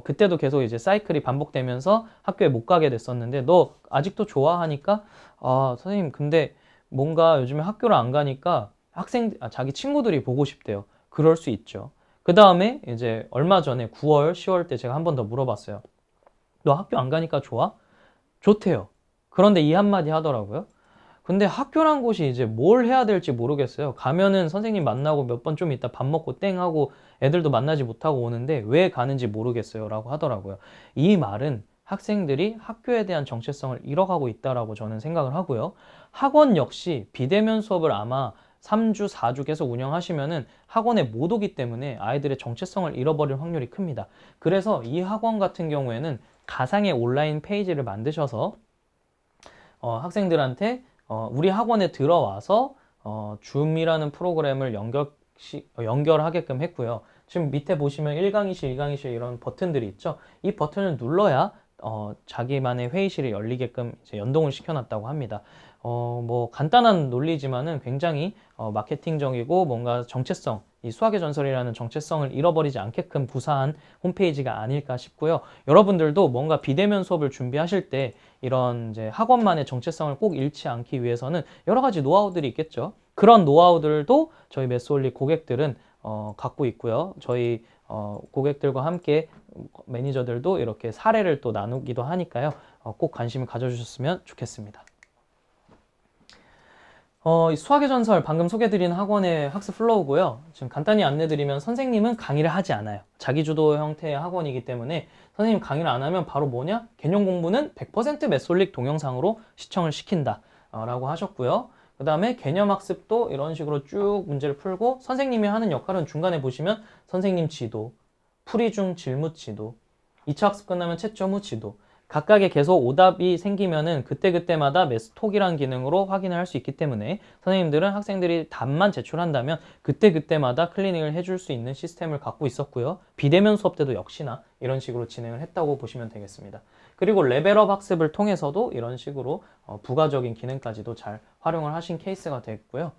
그때도 계속 이제 사이클이 반복되면서 학교에 못 가게 됐었는데, 너 아직도 좋아하니까, 선생님 근데 뭔가 요즘에 학교를 안 가니까 자기 친구들이 보고 싶대요. 그럴 수 있죠. 그 다음에 이제 얼마 전에 9월, 10월 때 제가 한 번 더 물어봤어요. 너 학교 안 가니까 좋아? 좋대요. 그런데 이 한마디 하더라고요. 근데 학교란 곳이 이제 뭘 해야 될지 모르겠어요. 가면은 선생님 만나고 몇 번 좀 이따 밥 먹고 땡 하고 애들도 만나지 못하고 오는데 왜 가는지 모르겠어요 라고 하더라고요. 이 말은 학생들이 학교에 대한 정체성을 잃어가고 있다라고 저는 생각을 하고요. 학원 역시 비대면 수업을 아마 3주, 4주 계속 운영하시면은 학원에 못 오기 때문에 아이들의 정체성을 잃어버릴 확률이 큽니다. 그래서 이 학원 같은 경우에는 가상의 온라인 페이지를 만드셔서 학생들한테 우리 학원에 들어와서 줌이라는 프로그램을 연결하게끔 했고요. 지금 밑에 보시면 1강의실, 2강의실 이런 버튼들이 있죠. 이 버튼을 눌러야 자기만의 회의실이 열리게끔 이제 연동을 시켜놨다고 합니다. 뭐 간단한 논리지만은 굉장히 마케팅적이고 뭔가 정체성, 이 수학의 전설이라는 정체성을 잃어버리지 않게끔 구사한 홈페이지가 아닐까 싶고요. 여러분들도 뭔가 비대면 수업을 준비하실 때 이런 이제 학원만의 정체성을 꼭 잃지 않기 위해서는 여러 가지 노하우들이 있겠죠. 그런 노하우들도 저희 메스올릭 고객들은 갖고 있고요. 저희 고객들과 함께 매니저들도 이렇게 사례를 또 나누기도 하니까요. 꼭 관심을 가져주셨으면 좋겠습니다. 수학의 전설 방금 소개드린 학원의 학습 플로우고요. 지금 간단히 안내드리면, 선생님은 강의를 하지 않아요. 자기주도 형태의 학원이기 때문에 선생님 강의를 안 하면 바로 뭐냐? 개념 공부는 100% 메솔릭 동영상으로 시청을 시킨다 라고 하셨고요. 그 다음에 개념 학습도 이런 식으로 쭉 문제를 풀고, 선생님이 하는 역할은 중간에 보시면 선생님 지도, 풀이 중 질문 지도, 2차 학습 끝나면 채점 후 지도, 각각의 계속 오답이 생기면은 그때그때마다 메스톡이라는 기능으로 확인을 할 수 있기 때문에 선생님들은 학생들이 답만 제출한다면 그때그때마다 클리닉을 해줄 수 있는 시스템을 갖고 있었고요. 비대면 수업 때도 역시나 이런 식으로 진행을 했다고 보시면 되겠습니다. 그리고 레벨업 학습을 통해서도 이런 식으로 부가적인 기능까지도 잘 활용을 하신 케이스가 됐고요.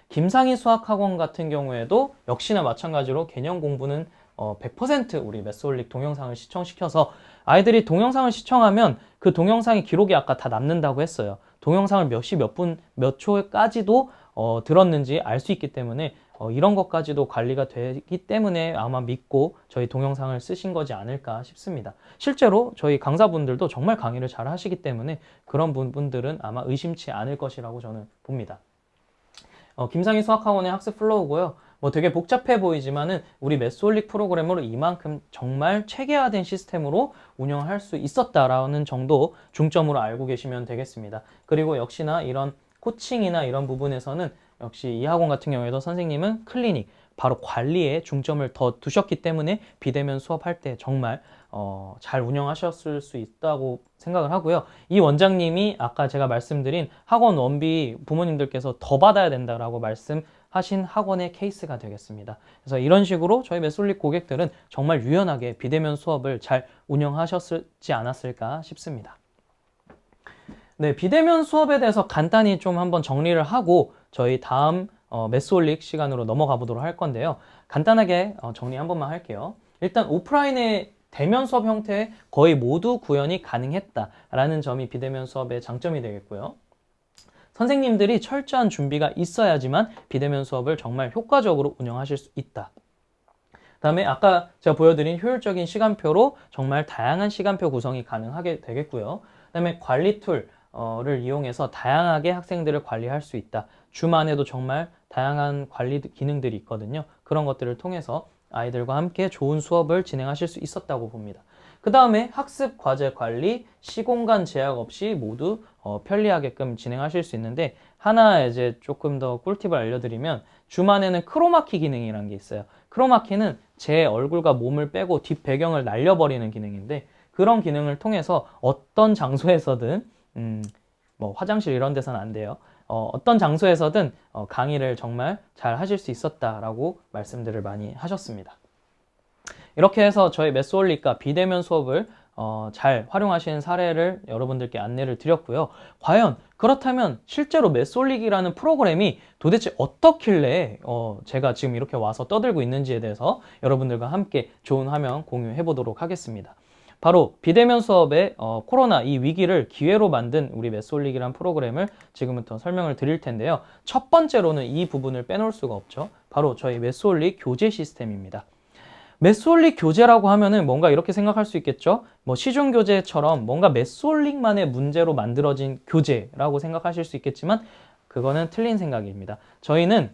김상희 수학학원 같은 경우에도 역시나 마찬가지로 개념 공부는 100% 우리 메스올릭 동영상을 시청시켜서, 아이들이 동영상을 시청하면 그 동영상의 기록이 아까 다 남는다고 했어요. 동영상을 몇 시, 몇 분, 몇 초까지도 들었는지 알 수 있기 때문에 이런 것까지도 관리가 되기 때문에 아마 믿고 저희 동영상을 쓰신 거지 않을까 싶습니다. 실제로 저희 강사분들도 정말 강의를 잘 하시기 때문에 그런 부분들은 아마 의심치 않을 것이라고 저는 봅니다. 김상희 수학학원의 학습 플로우고요. 뭐 되게 복잡해 보이지만은 우리 메스올릭 프로그램으로 이만큼 정말 체계화된 시스템으로 운영할 수 있었다라는 정도 중점으로 알고 계시면 되겠습니다. 그리고 역시나 이런 코칭이나 이런 부분에서는 역시 이 학원 같은 경우에도 선생님은 클리닉, 바로 관리에 중점을 더 두셨기 때문에 비대면 수업할 때 정말 잘 운영하셨을 수 있다고 생각을 하고요. 이 원장님이 아까 제가 말씀드린 학원 원비 부모님들께서 더 받아야 된다라고 하신 학원의 케이스가 되겠습니다. 그래서 이런 식으로 저희 메솔릭 고객들은 정말 유연하게 비대면 수업을 잘 운영하셨지 않았을까 싶습니다. 네, 비대면 수업에 대해서 간단히 좀 한번 정리를 하고 저희 다음 메솔릭 시간으로 넘어가 보도록 할 건데요. 간단하게 정리 한 번만 할게요. 일단 오프라인의 대면 수업 형태에 거의 모두 구현이 가능했다라는 점이 비대면 수업의 장점이 되겠고요. 선생님들이 철저한 준비가 있어야지만 비대면 수업을 정말 효과적으로 운영하실 수 있다. 그다음에 아까 제가 보여드린 효율적인 시간표로 정말 다양한 시간표 구성이 가능하게 되겠고요. 그다음에 관리 툴을 이용해서 다양하게 학생들을 관리할 수 있다. 주만에도 정말 다양한 관리 기능들이 있거든요. 그런 것들을 통해서 아이들과 함께 좋은 수업을 진행하실 수 있었다고 봅니다. 그 다음에 학습 과제 관리, 시공간 제약 없이 모두 편리하게끔 진행하실 수 있는데 하나 이제 조금 더 꿀팁을 알려드리면 주만에는 크로마키 기능이라는 게 있어요. 크로마키는 제 얼굴과 몸을 빼고 뒷 배경을 날려버리는 기능인데 그런 기능을 통해서 어떤 장소에서든 뭐 화장실 이런 데서는 안 돼요. 어떤 장소에서든 강의를 정말 잘 하실 수 있었다라고 말씀들을 많이 하셨습니다. 이렇게 해서 저희 메소올릭과 비대면 수업을 잘 활용하시는 사례를 여러분들께 안내를 드렸고요. 과연 그렇다면 실제로 메소올릭이라는 프로그램이 도대체 어떻길래 제가 지금 이렇게 와서 떠들고 있는지에 대해서 여러분들과 함께 좋은 화면 공유해 보도록 하겠습니다. 바로 비대면 수업에 코로나 이 위기를 기회로 만든 우리 메소올릭이라는 프로그램을 지금부터 설명을 드릴 텐데요. 첫 번째로는 이 부분을 빼놓을 수가 없죠. 바로 저희 메소올릭 교재 시스템입니다. 메소올릭 교재라고 하면은 뭔가 이렇게 생각할 수 있겠죠? 뭐 시중 교재처럼 뭔가 메소올릭만의 문제로 만들어진 교재라고 생각하실 수 있겠지만 그거는 틀린 생각입니다. 저희는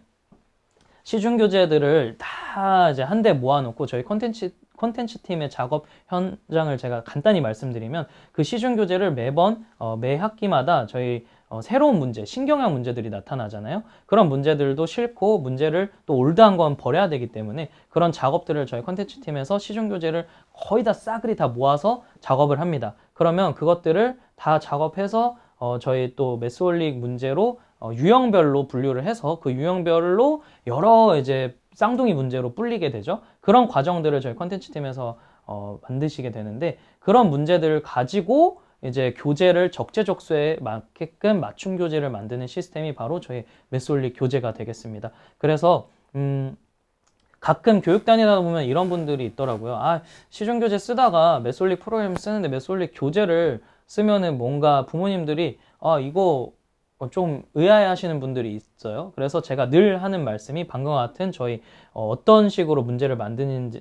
시중 교재들을 다 이제 한데 모아놓고 저희 컨텐츠 팀의 작업 현장을 제가 간단히 말씀드리면 그 시중 교재를 매번 매 학기마다 저희 새로운 문제, 신경향 문제들이 나타나잖아요. 그런 문제들도 싫고 문제를 또 올드한 건 버려야 되기 때문에 그런 작업들을 저희 컨텐츠 팀에서 시중 교재를 거의 다 싸그리 다 모아서 작업을 합니다. 그러면 그것들을 다 작업해서 저희 또 메소올릭 문제로 유형별로 분류를 해서 그 유형별로 여러 이제 쌍둥이 문제로 불리게 되죠. 그런 과정들을 저희 컨텐츠 팀에서 만드시게 되는데 그런 문제들을 가지고 이제 교재를 적재적소에 맞게끔 맞춤 교재를 만드는 시스템이 바로 저희 메소올릭 교재가 되겠습니다. 그래서 가끔 교육 다니다 보면 이런 분들이 있더라고요. 아, 시중 교재 쓰다가 메소올릭 프로그램 쓰는데 메소올릭 교재를 쓰면은 뭔가 부모님들이 이거 좀 의아해 하시는 분들이 있어요. 그래서 제가 늘 하는 말씀이 방금 같은 저희 어떤 식으로 문제를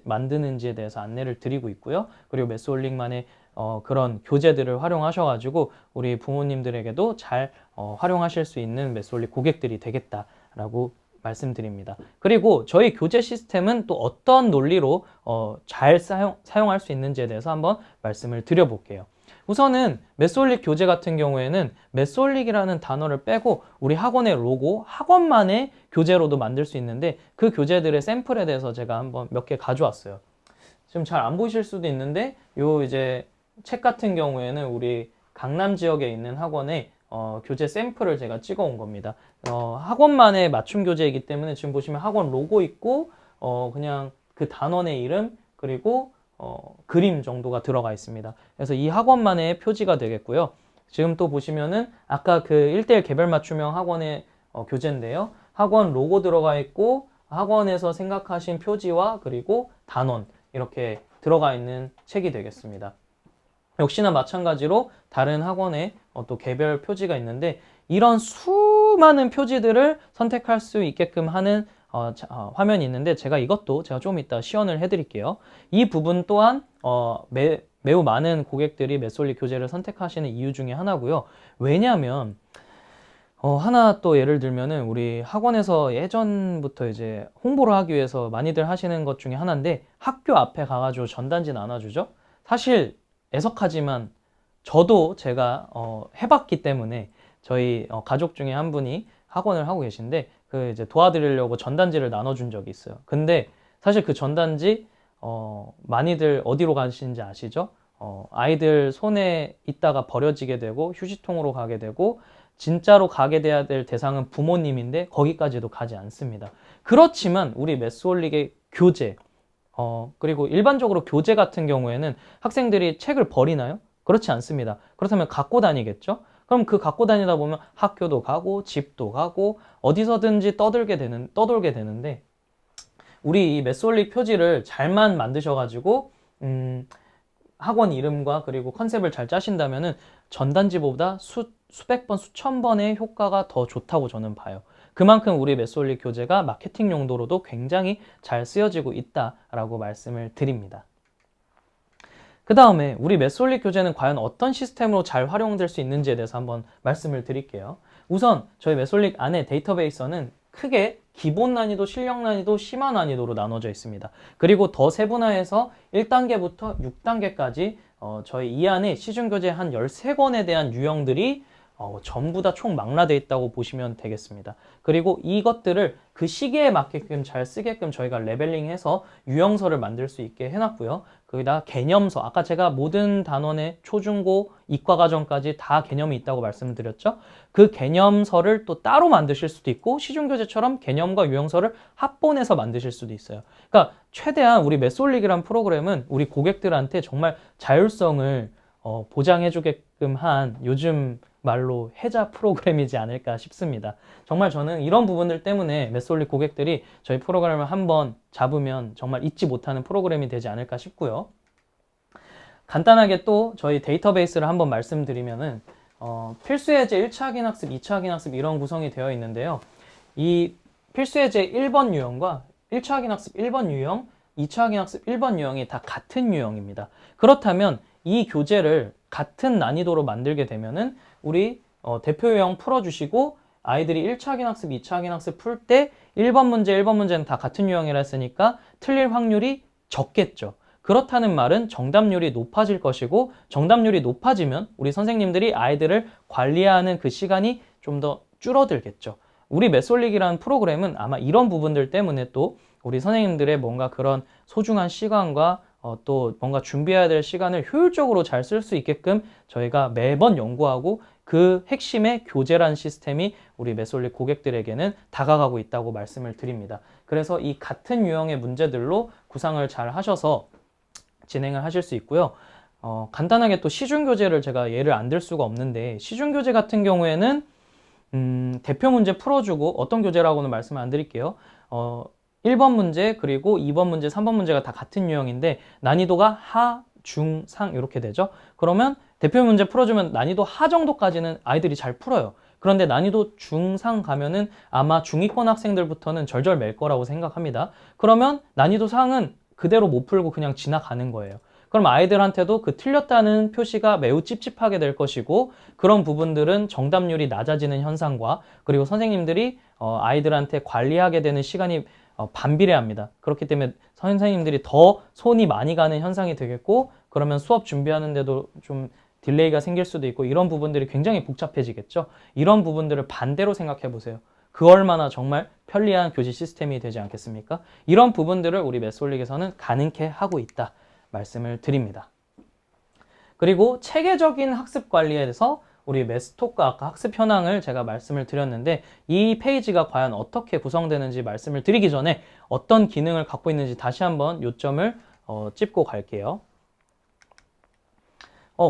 만드는지에 대해서 안내를 드리고 있고요. 그리고 메소올릭만의 그런 교재들을 활용하셔가지고 우리 부모님들에게도 잘 활용하실 수 있는 메소올릭 고객들이 되겠다라고 말씀드립니다. 그리고 저희 교재 시스템은 또 어떤 논리로 잘 사용할 수 있는지에 대해서 한번 말씀을 드려볼게요. 우선은 메소올릭 교재 같은 경우에는 메소올릭이라는 단어를 빼고 우리 학원의 로고, 학원만의 교재로도 만들 수 있는데 그 교재들의 샘플에 대해서 제가 한번 몇 개 가져왔어요. 지금 잘 안 보이실 수도 있는데 요 이제 책 같은 경우에는 우리 강남 지역에 있는 학원의 교재 샘플을 제가 찍어 온 겁니다. 학원만의 맞춤 교재이기 때문에 지금 보시면 학원 로고 있고 그냥 그 단원의 이름 그리고 그림 정도가 들어가 있습니다. 그래서 이 학원만의 표지가 되겠고요. 지금 또 보시면은 아까 그 1:1 개별 맞춤형 학원의 교재인데요. 학원 로고 들어가 있고 학원에서 생각하신 표지와 그리고 단원 이렇게 들어가 있는 책이 되겠습니다. 역시나 마찬가지로 다른 학원의 또 개별 표지가 있는데 이런 수많은 표지들을 선택할 수 있게끔 하는 화면이 있는데 제가 좀 이따 시연을 해드릴게요. 이 부분 또한 매우 많은 고객들이 메소올릭 교재를 선택하시는 이유 중에 하나고요. 왜냐하면 하나 또 예를 들면은 우리 학원에서 예전부터 이제 홍보를 하기 위해서 많이들 하시는 것 중에 하나인데 학교 앞에 가가지고 전단지 나눠주죠. 사실 애석하지만 저도 제가 해봤기 때문에 저희 가족 중에 한 분이 학원을 하고 계신데 그 이제 도와드리려고 전단지를 나눠준 적이 있어요. 근데 사실 그 전단지 많이들 어디로 가시는지 아시죠? 아이들 손에 있다가 버려지게 되고 휴지통으로 가게 되고 진짜로 가게 돼야 될 대상은 부모님인데 거기까지도 가지 않습니다. 그렇지만 우리 매스홀릭의 교재, 그리고 일반적으로 교재 같은 경우에는 학생들이 책을 버리나요? 그렇지 않습니다. 그렇다면 갖고 다니겠죠? 그럼 그 갖고 다니다 보면 학교도 가고 집도 가고 어디서든지 떠돌게 되는데 우리 이 매스홀릭 표지를 잘만 만드셔가지고 학원 이름과 그리고 컨셉을 잘 짜신다면은 전단지보다 수백 번, 수천 번의 효과가 더 좋다고 저는 봐요. 그만큼 우리 매스홀릭 교재가 마케팅 용도로도 굉장히 잘 쓰여지고 있다라고 말씀을 드립니다. 그 다음에 우리 매스홀릭 교재는 과연 어떤 시스템으로 잘 활용될 수 있는지에 대해서 한번 말씀을 드릴게요. 우선 저희 매스홀릭 안에 데이터베이스는 크게 기본 난이도, 실력 난이도, 심화 난이도로 나눠져 있습니다. 그리고 더 세분화해서 1단계부터 6단계까지 저희 이 안에 시중교재 한 13권에 대한 유형들이 전부 다 총 망라되어 있다고 보시면 되겠습니다. 그리고 이것들을 그 시기에 맞게끔 잘 쓰게끔 저희가 레벨링해서 유형서를 만들 수 있게 해놨고요. 거기다 개념서, 아까 제가 모든 단원의 초중고 이과과정까지 다 개념이 있다고 말씀드렸죠. 그 개념서를 또 따로 만드실 수도 있고 시중교재처럼 개념과 유형서를 합본해서 만드실 수도 있어요. 그러니까 최대한 우리 매스홀릭이라는 프로그램은 우리 고객들한테 정말 자율성을 보장해주게끔 한 요즘 말로 해자 프로그램이지 않을까 싶습니다. 정말 저는 이런 부분들 때문에 매스홀릭 고객들이 저희 프로그램을 한번 잡으면 정말 잊지 못하는 프로그램이 되지 않을까 싶고요. 간단하게 또 저희 데이터베이스를 한번 말씀드리면은 필수예제 1차 확인학습, 2차 확인학습 이런 구성이 되어 있는데요. 이 필수예제 1번 유형과 1차 확인학습 1번 유형, 2차 확인학습 1번 유형이 다 같은 유형입니다. 그렇다면 이 교재를 같은 난이도로 만들게 되면은 우리 대표 유형 풀어주시고 아이들이 1차 확인학습, 2차 확인학습 풀 때 1번 문제, 1번 문제는 다 같은 유형이라 했으니까 틀릴 확률이 적겠죠. 그렇다는 말은 정답률이 높아질 것이고 정답률이 높아지면 우리 선생님들이 아이들을 관리하는 그 시간이 좀 더 줄어들겠죠. 우리 매스홀릭이라는 프로그램은 아마 이런 부분들 때문에 또 우리 선생님들의 뭔가 그런 소중한 시간과 또 뭔가 준비해야 될 시간을 효율적으로 잘 쓸 수 있게끔 저희가 매번 연구하고 그 핵심의 교재란 시스템이 우리 매스홀릭 고객들에게는 다가가고 있다고 말씀을 드립니다. 그래서 이 같은 유형의 문제들로 구상을 잘 하셔서 진행을 하실 수 있고요. 간단하게 또 시중교재를 제가 예를 안 들 수가 없는데 시중교재 같은 경우에는 대표 문제 풀어주고 어떤 교재라고는 말씀 안 드릴게요. 1번 문제 그리고 2번 문제, 3번 문제가 다 같은 유형인데 난이도가 하, 중, 상 이렇게 되죠. 그러면 대표 문제 풀어주면 난이도 하 정도까지는 아이들이 잘 풀어요. 그런데 난이도 중상 가면은 아마 중위권 학생들부터는 절절 맬 거라고 생각합니다. 그러면 난이도 상은 그대로 못 풀고 그냥 지나가는 거예요. 그럼 아이들한테도 그 틀렸다는 표시가 매우 찝찝하게 될 것이고 그런 부분들은 정답률이 낮아지는 현상과 그리고 선생님들이 아이들한테 관리하게 되는 시간이 반비례합니다. 그렇기 때문에 선생님들이 더 손이 많이 가는 현상이 되겠고 그러면 수업 준비하는데도 좀 딜레이가 생길 수도 있고 이런 부분들이 굉장히 복잡해지겠죠. 이런 부분들을 반대로 생각해 보세요. 그 얼마나 정말 편리한 교실 시스템이 되지 않겠습니까? 이런 부분들을 우리 매스홀릭에서는 가능케 하고 있다 말씀을 드립니다. 그리고 체계적인 학습 관리에 대해서 우리 매스톡과 아까 학습 현황을 제가 말씀을 드렸는데 이 페이지가 과연 어떻게 구성되는지 말씀을 드리기 전에 어떤 기능을 갖고 있는지 다시 한번 요점을 짚고 갈게요.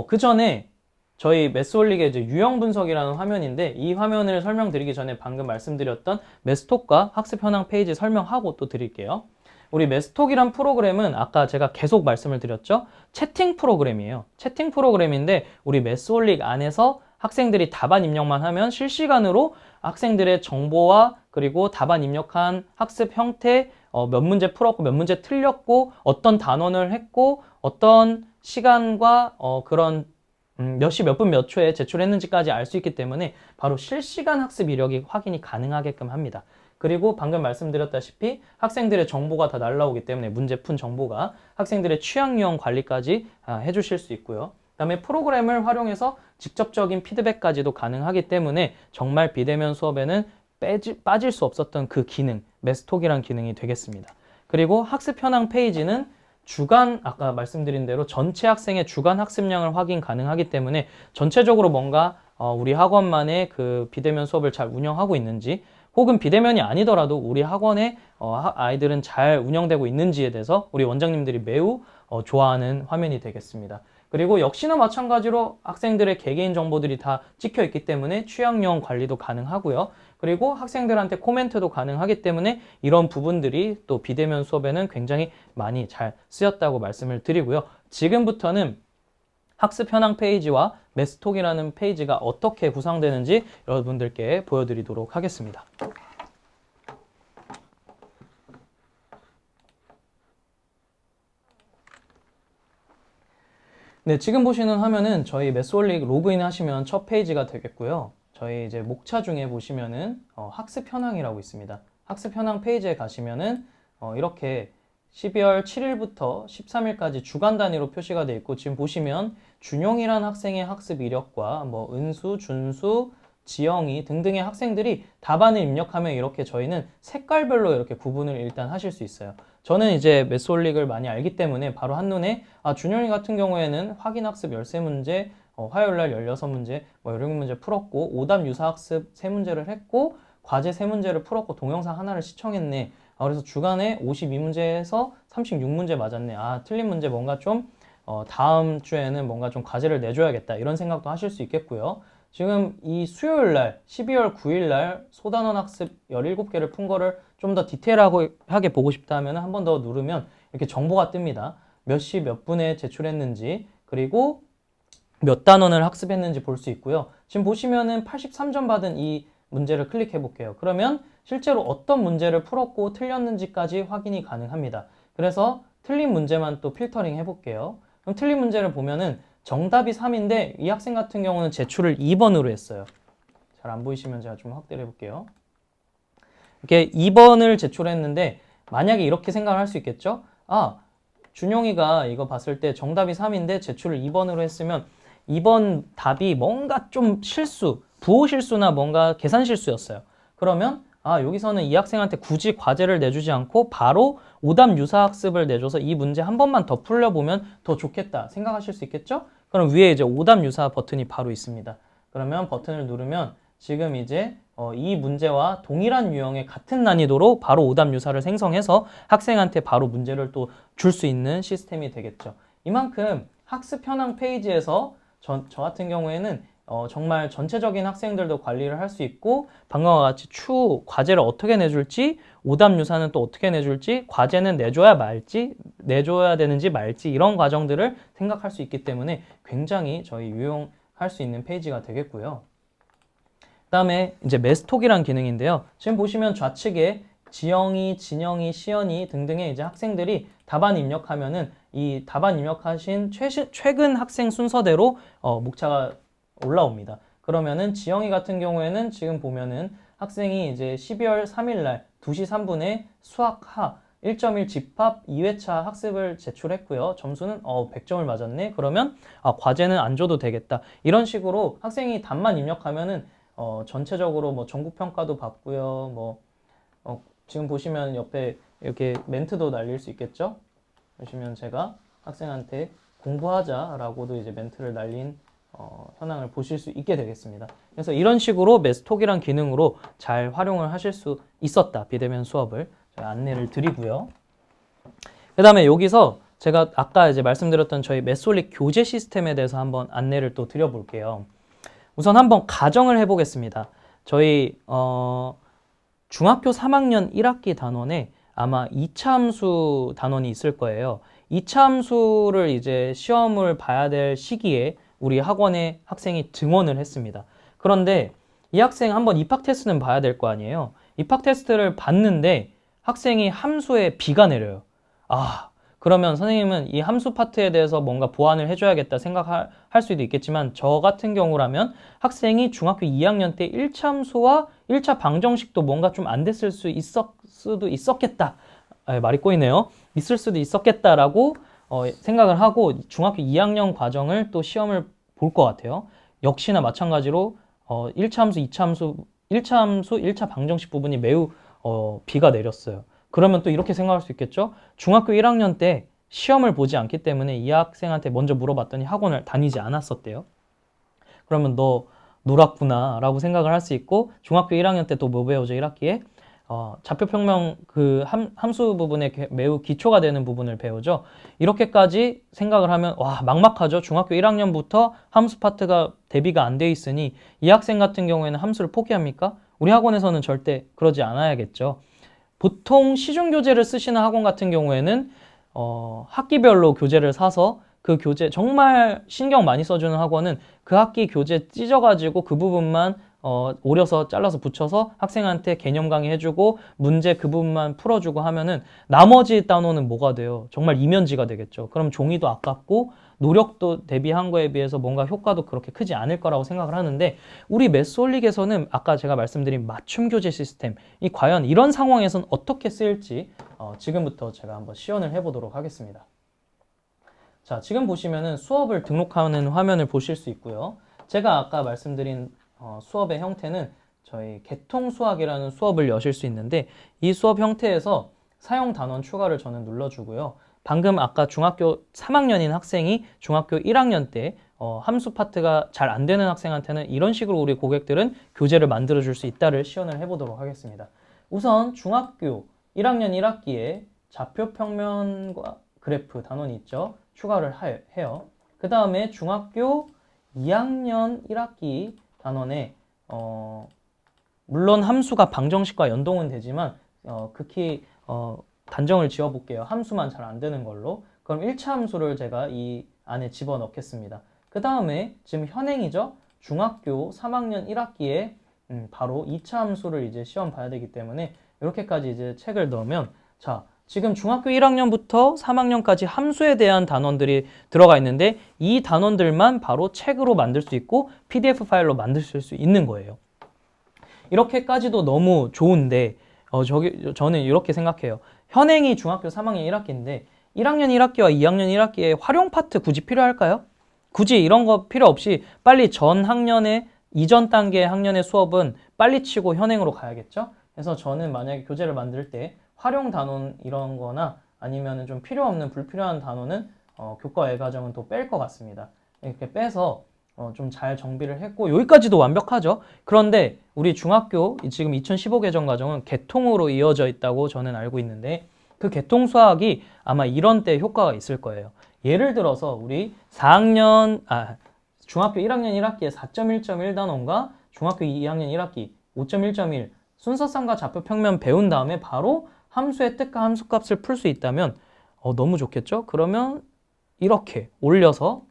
그 전에 저희 매스홀릭의 이제 유형 분석이라는 화면인데 이 화면을 설명드리기 전에 방금 말씀드렸던 매스톡과 학습 현황 페이지 설명하고 또 드릴게요. 우리 매스톡이란 프로그램은 아까 제가 계속 말씀을 드렸죠. 채팅 프로그램이에요. 채팅 프로그램인데 우리 매스홀릭 안에서 학생들이 답안 입력만 하면 실시간으로 학생들의 정보와 그리고 답안 입력한 학습 형태, 몇 문제 풀었고 몇 문제 틀렸고 어떤 단원을 했고 어떤 시간과 그런 몇 시 몇 분 몇 초에 제출했는지까지 알 수 있기 때문에 바로 실시간 학습 이력이 확인이 가능하게끔 합니다. 그리고 방금 말씀드렸다시피 학생들의 정보가 다 날라오기 때문에 문제 푼 정보가 학생들의 취약 유형 관리까지 해주실 수 있고요. 그 다음에 프로그램을 활용해서 직접적인 피드백까지도 가능하기 때문에 정말 비대면 수업에는 빠질 수 없었던 그 기능, 매스톡이란 기능이 되겠습니다. 그리고 학습 현황 페이지는 주간, 아까 말씀드린 대로 전체 학생의 주간 학습량을 확인 가능하기 때문에 전체적으로 뭔가 우리 학원만의 그 비대면 수업을 잘 운영하고 있는지, 혹은 비대면이 아니더라도 우리 학원의 아이들은 잘 운영되고 있는지에 대해서 우리 원장님들이 매우 좋아하는 화면이 되겠습니다. 그리고 역시나 마찬가지로 학생들의 개개인 정보들이 다 찍혀 있기 때문에 취약용 관리도 가능하고요. 그리고 학생들한테 코멘트도 가능하기 때문에 이런 부분들이 또 비대면 수업에는 굉장히 많이 잘 쓰였다고 말씀을 드리고요. 지금부터는 학습 현황 페이지와 메스톡이라는 페이지가 어떻게 구성되는지 여러분들께 보여드리도록 하겠습니다. 네, 지금 보시는 화면은 저희 메스올릭 로그인 하시면 첫 페이지가 되겠고요. 저희 이제 목차 중에 보시면은 학습 현황이라고 있습니다. 학습 현황 페이지에 가시면은 이렇게 12월 7일부터 13일까지 주간 단위로 표시가 되어 있고, 지금 보시면 준용이란 학생의 학습 이력과 뭐 은수, 준수, 지영이 등등의 학생들이 답안을 입력하면 이렇게 저희는 색깔별로 이렇게 구분을 일단 하실 수 있어요. 저는 이제 메스올릭을 많이 알기 때문에 바로 한눈에 준용이 같은 경우에는 확인학습 13문제, 화요일날 16문제, 뭐 16문제 풀었고, 오답 유사학습 3문제를 했고, 과제 3문제를 풀었고, 동영상 하나를 시청했네. 그래서 주간에 52문제에서 36문제 맞았네. 틀린 문제 뭔가 좀 다음 주에는 뭔가 좀 과제를 내줘야겠다. 이런 생각도 하실 수 있겠고요. 지금 이 수요일날 12월 9일날 소단원 학습 17개를 푼 거를 좀 더 디테일하게 보고 싶다 하면 한 번 더 누르면 이렇게 정보가 뜹니다. 몇 시 몇 분에 제출했는지, 그리고 몇 단원을 학습했는지 볼 수 있고요. 지금 보시면은 83점 받은 이 문제를 클릭해 볼게요. 그러면 실제로 어떤 문제를 풀었고 틀렸는지까지 확인이 가능합니다. 그래서 틀린 문제만 또 필터링 해볼게요. 그럼 틀린 문제를 보면은 정답이 3인데 이 학생 같은 경우는 제출을 2번으로 했어요. 잘 안 보이시면 제가 좀 확대를 해볼게요. 이렇게 2번을 제출했는데 만약에 이렇게 생각을 할 수 있겠죠? 준용이가 이거 봤을 때 정답이 3인데 제출을 2번으로 했으면 2번 답이 뭔가 좀 부호 실수나 뭔가 계산 실수였어요. 그러면 여기서는 이 학생한테 굳이 과제를 내주지 않고 바로 오답 유사 학습을 내줘서 이 문제 한 번만 더 풀려보면 더 좋겠다 생각하실 수 있겠죠? 그럼 위에 이제 오답 유사 버튼이 바로 있습니다. 그러면 버튼을 누르면 지금 이제 이 문제와 동일한 유형의 같은 난이도로 바로 오답 유사를 생성해서 학생한테 바로 문제를 또 줄 수 있는 시스템이 되겠죠. 이만큼 학습 현황 페이지에서 저 같은 경우에는 정말 전체적인 학생들도 관리를 할 수 있고, 방금과 같이 추후 과제를 어떻게 내줄지, 오답 유사는 또 어떻게 내줄지, 과제는 내줘야 되는지 말지, 이런 과정들을 생각할 수 있기 때문에 굉장히 저희 유용할 수 있는 페이지가 되겠고요. 그 다음에 이제 메스톡이란 기능인데요. 지금 보시면 좌측에 지영이, 진영이, 시연이 등등의 이제 학생들이 답안 입력하면은 이 답안 입력하신 최근 학생 순서대로 목차가 올라옵니다. 그러면은 지영이 같은 경우에는 지금 보면은 학생이 이제 12월 3일 날 2시 3분에 수학 하 1.1 집합 2회차 학습을 제출했고요. 점수는 100점을 맞았네. 그러면 과제는 안 줘도 되겠다. 이런 식으로 학생이 답만 입력하면은 전체적으로 뭐 전국 평가도 받고요. 뭐 지금 보시면 옆에 이렇게 멘트도 날릴 수 있겠죠? 보시면 제가 학생한테 공부하자라고도 이제 멘트를 날린 현황을 보실 수 있게 되겠습니다. 그래서 이런 식으로 메스톡이란 기능으로 잘 활용을 하실 수 있었다. 비대면 수업을 안내를 드리고요. 그 다음에 여기서 제가 아까 이제 말씀드렸던 저희 메솔릭 교재 시스템에 대해서 한번 안내를 또 드려볼게요. 우선 한번 가정을 해보겠습니다. 저희 중학교 3학년 1학기 단원에 아마 2차 함수 단원이 있을 거예요. 2차 함수를 이제 시험을 봐야 될 시기에 우리 학원에 학생이 증원을 했습니다. 그런데 이 학생 한번 입학 테스트는 봐야 될 거 아니에요. 입학 테스트를 봤는데 학생이 함수에 B가 내려요. 그러면 선생님은 이 함수 파트에 대해서 뭔가 보완을 해줘야겠다 생각할 수도 있겠지만, 저 같은 경우라면 학생이 중학교 2학년 때 1차 함수와 1차 방정식도 뭔가 좀 안 됐을 수도 있었겠다. 말이 꼬이네요. 있을 수도 있었겠다라고 생각을 하고 중학교 2학년 과정을 또 시험을 볼 것 같아요. 역시나 마찬가지로 1차 함수, 2차 함수, 1차 함수, 1차 방정식 부분이 매우 B가 내렸어요. 그러면 또 이렇게 생각할 수 있겠죠? 중학교 1학년 때 시험을 보지 않기 때문에 이 학생한테 먼저 물어봤더니 학원을 다니지 않았었대요. 그러면 너 놀았구나 라고 생각을 할 수 있고, 중학교 1학년 때 또 뭐 배우죠? 1학기에 좌표평면 그 함수 부분에 매우 기초가 되는 부분을 배우죠. 이렇게까지 생각을 하면 와, 막막하죠. 중학교 1학년부터 함수 파트가 대비가 안 돼 있으니 이 학생 같은 경우에는 함수를 포기합니까? 우리 학원에서는 절대 그러지 않아야겠죠. 보통 시중 교재를 쓰시는 학원 같은 경우에는 학기별로 교재를 사서 그 교재 정말 신경 많이 써주는 학원은 그 학기 교재 찢어가지고 그 부분만 오려서 잘라서 붙여서 학생한테 개념 강의해주고 문제 그 부분만 풀어주고 하면은 나머지 단원은 뭐가 돼요? 정말 이면지가 되겠죠. 그럼 종이도 아깝고 노력도 대비한 거에 비해서 뭔가 효과도 그렇게 크지 않을 거라고 생각을 하는데, 우리 매스올릭에서는 아까 제가 말씀드린 맞춤 교재 시스템이 과연 이런 상황에선 어떻게 쓰일지 지금부터 제가 한번 시연을 해보도록 하겠습니다. 자, 지금 보시면은 수업을 등록하는 화면을 보실 수 있고요. 제가 아까 말씀드린 수업의 형태는 저희 개통수학이라는 수업을 여실 수 있는데, 이 수업 형태에서 사용 단원 추가를 저는 눌러주고요. 방금 아까 중학교 3학년인 학생이 중학교 1학년 때 함수 파트가 잘 안 되는 학생한테는 이런 식으로 우리 고객들은 교재를 만들어 줄 수 있다를 시연을 해보도록 하겠습니다. 우선 중학교 1학년 1학기에 좌표평면과 그래프 단원이 있죠. 추가를 해요. 그 다음에 중학교 2학년 1학기 단원에 물론 함수가 방정식과 연동은 되지만 극히 단정을 지어 볼게요. 함수만 잘 안 되는 걸로. 그럼 1차 함수를 제가 이 안에 집어넣겠습니다. 그 다음에 지금 현행이죠. 중학교 3학년 1학기에 바로 2차 함수를 이제 시험 봐야 되기 때문에 이렇게까지 이제 책을 넣으면, 자, 지금 중학교 1학년부터 3학년까지 함수에 대한 단원들이 들어가 있는데 이 단원들만 바로 책으로 만들 수 있고 PDF 파일로 만들 수 있는 거예요. 이렇게까지도 너무 좋은데 저는 이렇게 생각해요. 현행이 중학교 3학년 1학기인데 1학년 1학기와 2학년 1학기에 활용 파트 굳이 필요할까요? 굳이 이런 거 필요 없이 빨리 전 학년의 이전 단계 학년의 수업은 빨리 치고 현행으로 가야겠죠? 그래서 저는 만약에 교재를 만들 때 활용 단원 이런 거나 아니면 좀 필요 없는 불필요한 단원은 교과 외과정은 또 뺄 것 같습니다. 이렇게 빼서 좀 잘 정비를 했고 여기까지도 완벽하죠. 그런데 우리 중학교 지금 2015 개정 과정은 개통으로 이어져 있다고 저는 알고 있는데, 그 개통 수학이 아마 이런 때 효과가 있을 거예요. 예를 들어서 우리 중학교 1학년 1학기에 4.1.1 단원과 중학교 2학년 1학기 5.1.1 순서쌍과 좌표평면 배운 다음에 바로 함수의 뜻과 함수값을 풀 수 있다면 너무 좋겠죠? 그러면 이렇게 올려서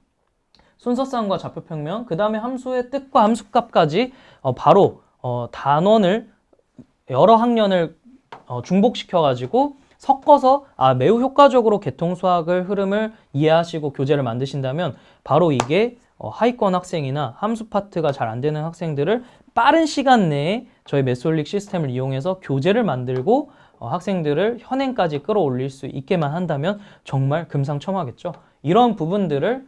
순서쌍과 좌표평면, 그 다음에 함수의 뜻과 함수값까지 바로 단원을 여러 학년을 중복시켜가지고 섞어서 매우 효과적으로 개통수학을 흐름을 이해하시고 교재를 만드신다면 바로 이게 하위권 학생이나 함수 파트가 잘 안 되는 학생들을 빠른 시간 내에 저희 매스올릭 시스템을 이용해서 교재를 만들고 학생들을 현행까지 끌어올릴 수 있게만 한다면 정말 금상첨화겠죠. 이런 부분들을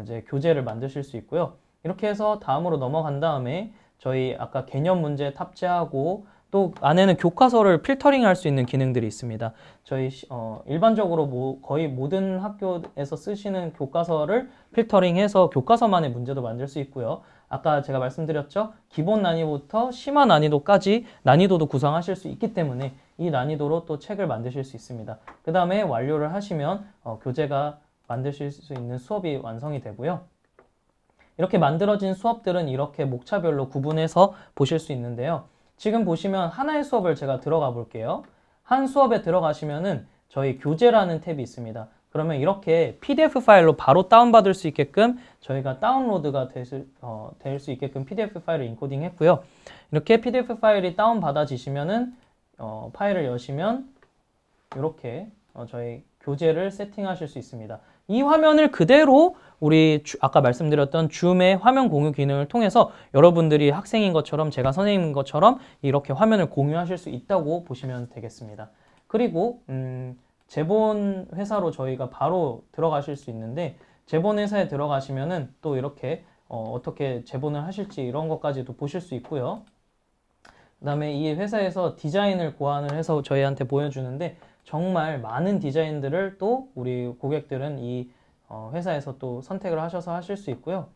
이제 교재를 만드실 수 있고요. 이렇게 해서 다음으로 넘어간 다음에 저희 아까 개념 문제 탑재하고 또 안에는 교과서를 필터링 할 수 있는 기능들이 있습니다. 저희 일반적으로 거의 모든 학교에서 쓰시는 교과서를 필터링해서 교과서만의 문제도 만들 수 있고요. 아까 제가 말씀드렸죠. 기본 난이도부터 심화 난이도까지 난이도도 구성하실 수 있기 때문에 이 난이도로 또 책을 만드실 수 있습니다. 그 다음에 완료를 하시면 교재가 만드실 수 있는 수업이 완성이 되고요. 이렇게 만들어진 수업들은 이렇게 목차별로 구분해서 보실 수 있는데요. 지금 보시면 하나의 수업을 제가 들어가 볼게요. 한 수업에 들어가시면은 저희 교재라는 탭이 있습니다. 그러면 이렇게 PDF 파일로 바로 다운받을 수 있게끔 저희가 다운로드가 될 수 있게끔 PDF 파일을 인코딩 했고요. 이렇게 PDF 파일이 다운받아지시면은 파일을 여시면 이렇게 저희 교재를 세팅하실 수 있습니다. 이 화면을 그대로 우리 아까 말씀드렸던 줌의 화면 공유 기능을 통해서 여러분들이 학생인 것처럼 제가 선생님인 것처럼 이렇게 화면을 공유하실 수 있다고 보시면 되겠습니다. 그리고 제본 회사로 저희가 바로 들어가실 수 있는데, 제본 회사에 들어가시면은 또 이렇게 어떻게 제본을 하실지 이런 것까지도 보실 수 있고요. 그 다음에 이 회사에서 디자인을 고안을 해서 저희한테 보여주는데, 정말 많은 디자인들을 또 우리 고객들은 이 회사에서 또 선택을 하셔서 하실 수 있고요.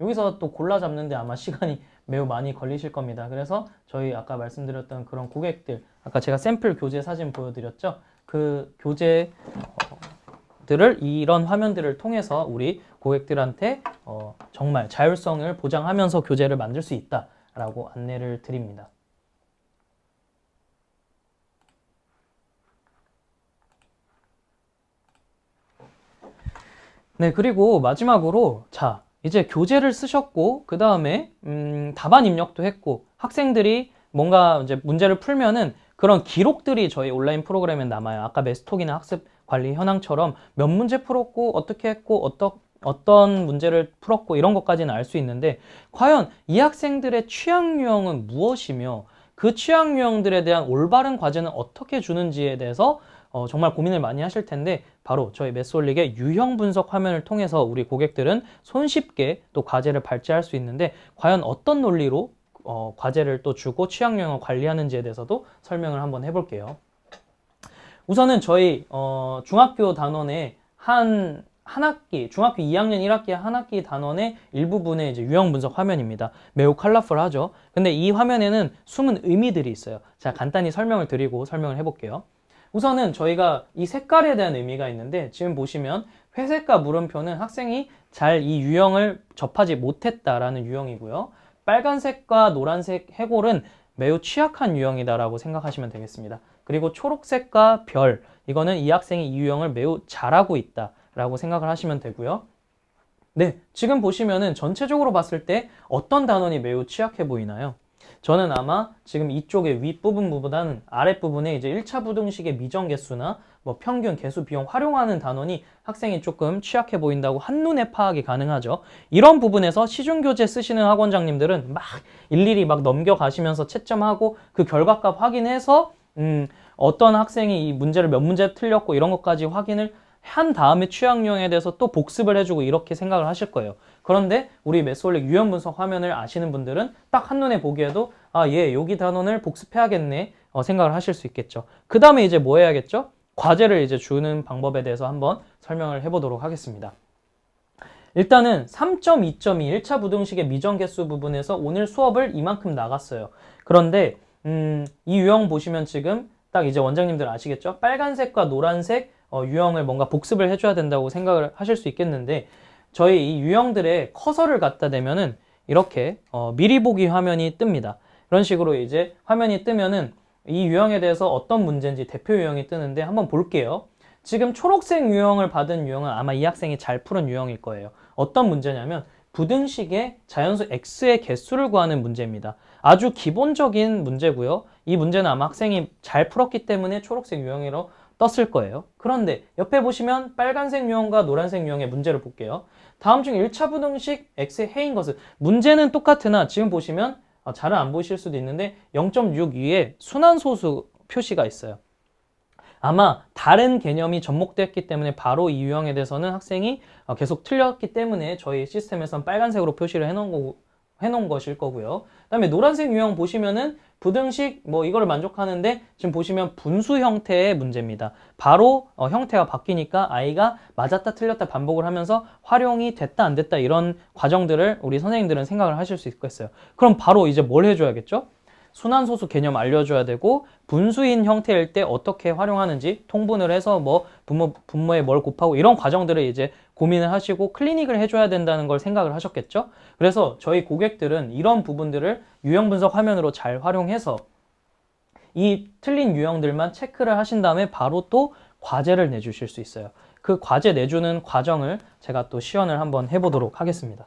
여기서 또 골라 잡는데 아마 시간이 매우 많이 걸리실 겁니다. 그래서 저희 아까 말씀드렸던 그런 고객들, 아까 제가 샘플 교재 사진 보여드렸죠? 그 교재들을 이런 화면들을 통해서 우리 고객들한테 정말 자율성을 보장하면서 교재를 만들 수 있다라고 안내를 드립니다. 네, 그리고 마지막으로 자, 이제 교재를 쓰셨고 그 다음에 답안 입력도 했고 학생들이 뭔가 이제 문제를 풀면은 그런 기록들이 저희 온라인 프로그램에 남아요. 아까 메스톡이나 학습 관리 현황처럼 몇 문제 풀었고 어떻게 했고 어떤 문제를 풀었고 이런 것까지는 알 수 있는데 과연 이 학생들의 취약 유형은 무엇이며 그 취약 유형들에 대한 올바른 과제는 어떻게 주는지에 대해서 정말 고민을 많이 하실 텐데 바로 저희 메소릭의 유형 분석 화면을 통해서 우리 고객들은 손쉽게 또 과제를 발제할 수 있는데 과연 어떤 논리로 과제를 또 주고 취약 유형을 관리하는지에 대해서도 설명을 한번 해볼게요. 우선은 저희 중학교 단원의 한 학기, 중학교 2학년 1학기 한 학기 단원의 일부분의 이제 유형 분석 화면입니다. 매우 컬러풀하죠. 근데 이 화면에는 숨은 의미들이 있어요. 자, 간단히 설명을 드리고 설명을 해볼게요. 우선은 저희가 이 색깔에 대한 의미가 있는데 지금 보시면 회색과 물음표는 학생이 잘 이 유형을 접하지 못했다라는 유형이고요. 빨간색과 노란색 해골은 매우 취약한 유형이다라고 생각하시면 되겠습니다. 그리고 초록색과 별, 이거는 이 학생이 이 유형을 매우 잘하고 있다라고 생각을 하시면 되고요. 네, 지금 보시면은 전체적으로 봤을 때 어떤 단원이 매우 취약해 보이나요? 저는 아마 지금 이쪽의 윗부분보다는 아랫부분에 이제 1차 부등식의 미정 개수나 뭐 평균, 개수, 비용 활용하는 단원이 학생이 조금 취약해 보인다고 한눈에 파악이 가능하죠. 이런 부분에서 시중교재 쓰시는 학원장님들은 막 일일이 막 넘겨가시면서 채점하고 그 결과값 확인해서 어떤 학생이 이 문제를 몇 문제 틀렸고 이런 것까지 확인을 한 다음에 취약 유형에 대해서 또 복습을 해주고 이렇게 생각을 하실 거예요. 그런데 우리 메소릭 유형 분석 화면을 아시는 분들은 딱 한눈에 보기에도 아, 예, 여기 단원을 복습해야겠네 생각을 하실 수 있겠죠. 그 다음에 이제 뭐 해야겠죠? 과제를 이제 주는 방법에 대해서 한번 설명을 해보도록 하겠습니다. 일단은 3.2.2 1차 부등식의 미정 개수 부분에서 오늘 수업을 이만큼 나갔어요. 그런데 이 유형 보시면 지금 딱 이제 원장님들 아시겠죠? 빨간색과 노란색 유형을 뭔가 복습을 해줘야 된다고 생각을 하실 수 있겠는데 저희 이 유형들의 커서를 갖다 대면은 이렇게 미리 보기 화면이 뜹니다. 이런 식으로 이제 화면이 뜨면은 이 유형에 대해서 어떤 문제인지 대표 유형이 뜨는데 한번 볼게요. 지금 초록색 유형을 받은 유형은 아마 이 학생이 잘 푸른 유형일 거예요. 어떤 문제냐면 부등식의 자연수 x의 개수를 구하는 문제입니다. 아주 기본적인 문제고요. 이 문제는 아마 학생이 잘 풀었기 때문에 초록색 유형으로 떴을 거예요. 그런데 옆에 보시면 빨간색 유형과 노란색 유형의 문제를 볼게요. 다음 중 1차 부등식 x의 해인 것은 문제는 똑같으나 지금 보시면 잘은 안 보이실 수도 있는데 0.6위에 순환소수 표시가 있어요. 아마 다른 개념이 접목됐기 때문에 바로 이 유형에 대해서는 학생이 계속 틀렸기 때문에 저희 시스템에서는 빨간색으로 표시를 해놓은 것일 거고요. 그 다음에 노란색 유형 보시면은 부등식 뭐 이거를 만족하는데 지금 보시면 분수 형태의 문제입니다. 바로 형태가 바뀌니까 아이가 맞았다 틀렸다 반복을 하면서 활용이 됐다 안 됐다 이런 과정들을 우리 선생님들은 생각을 하실 수 있겠어요. 그럼 바로 이제 뭘 해줘야겠죠? 순환소수 개념 알려줘야 되고 분수인 형태일 때 어떻게 활용하는지 통분을 해서 뭐 분모에 뭘 곱하고 이런 과정들을 이제 고민을 하시고 클리닉을 해줘야 된다는 걸 생각을 하셨겠죠? 그래서 저희 고객들은 이런 부분들을 유형 분석 화면으로 잘 활용해서 이 틀린 유형들만 체크를 하신 다음에 바로 또 과제를 내주실 수 있어요. 그 과제 내주는 과정을 제가 또 시연을 한번 해보도록 하겠습니다.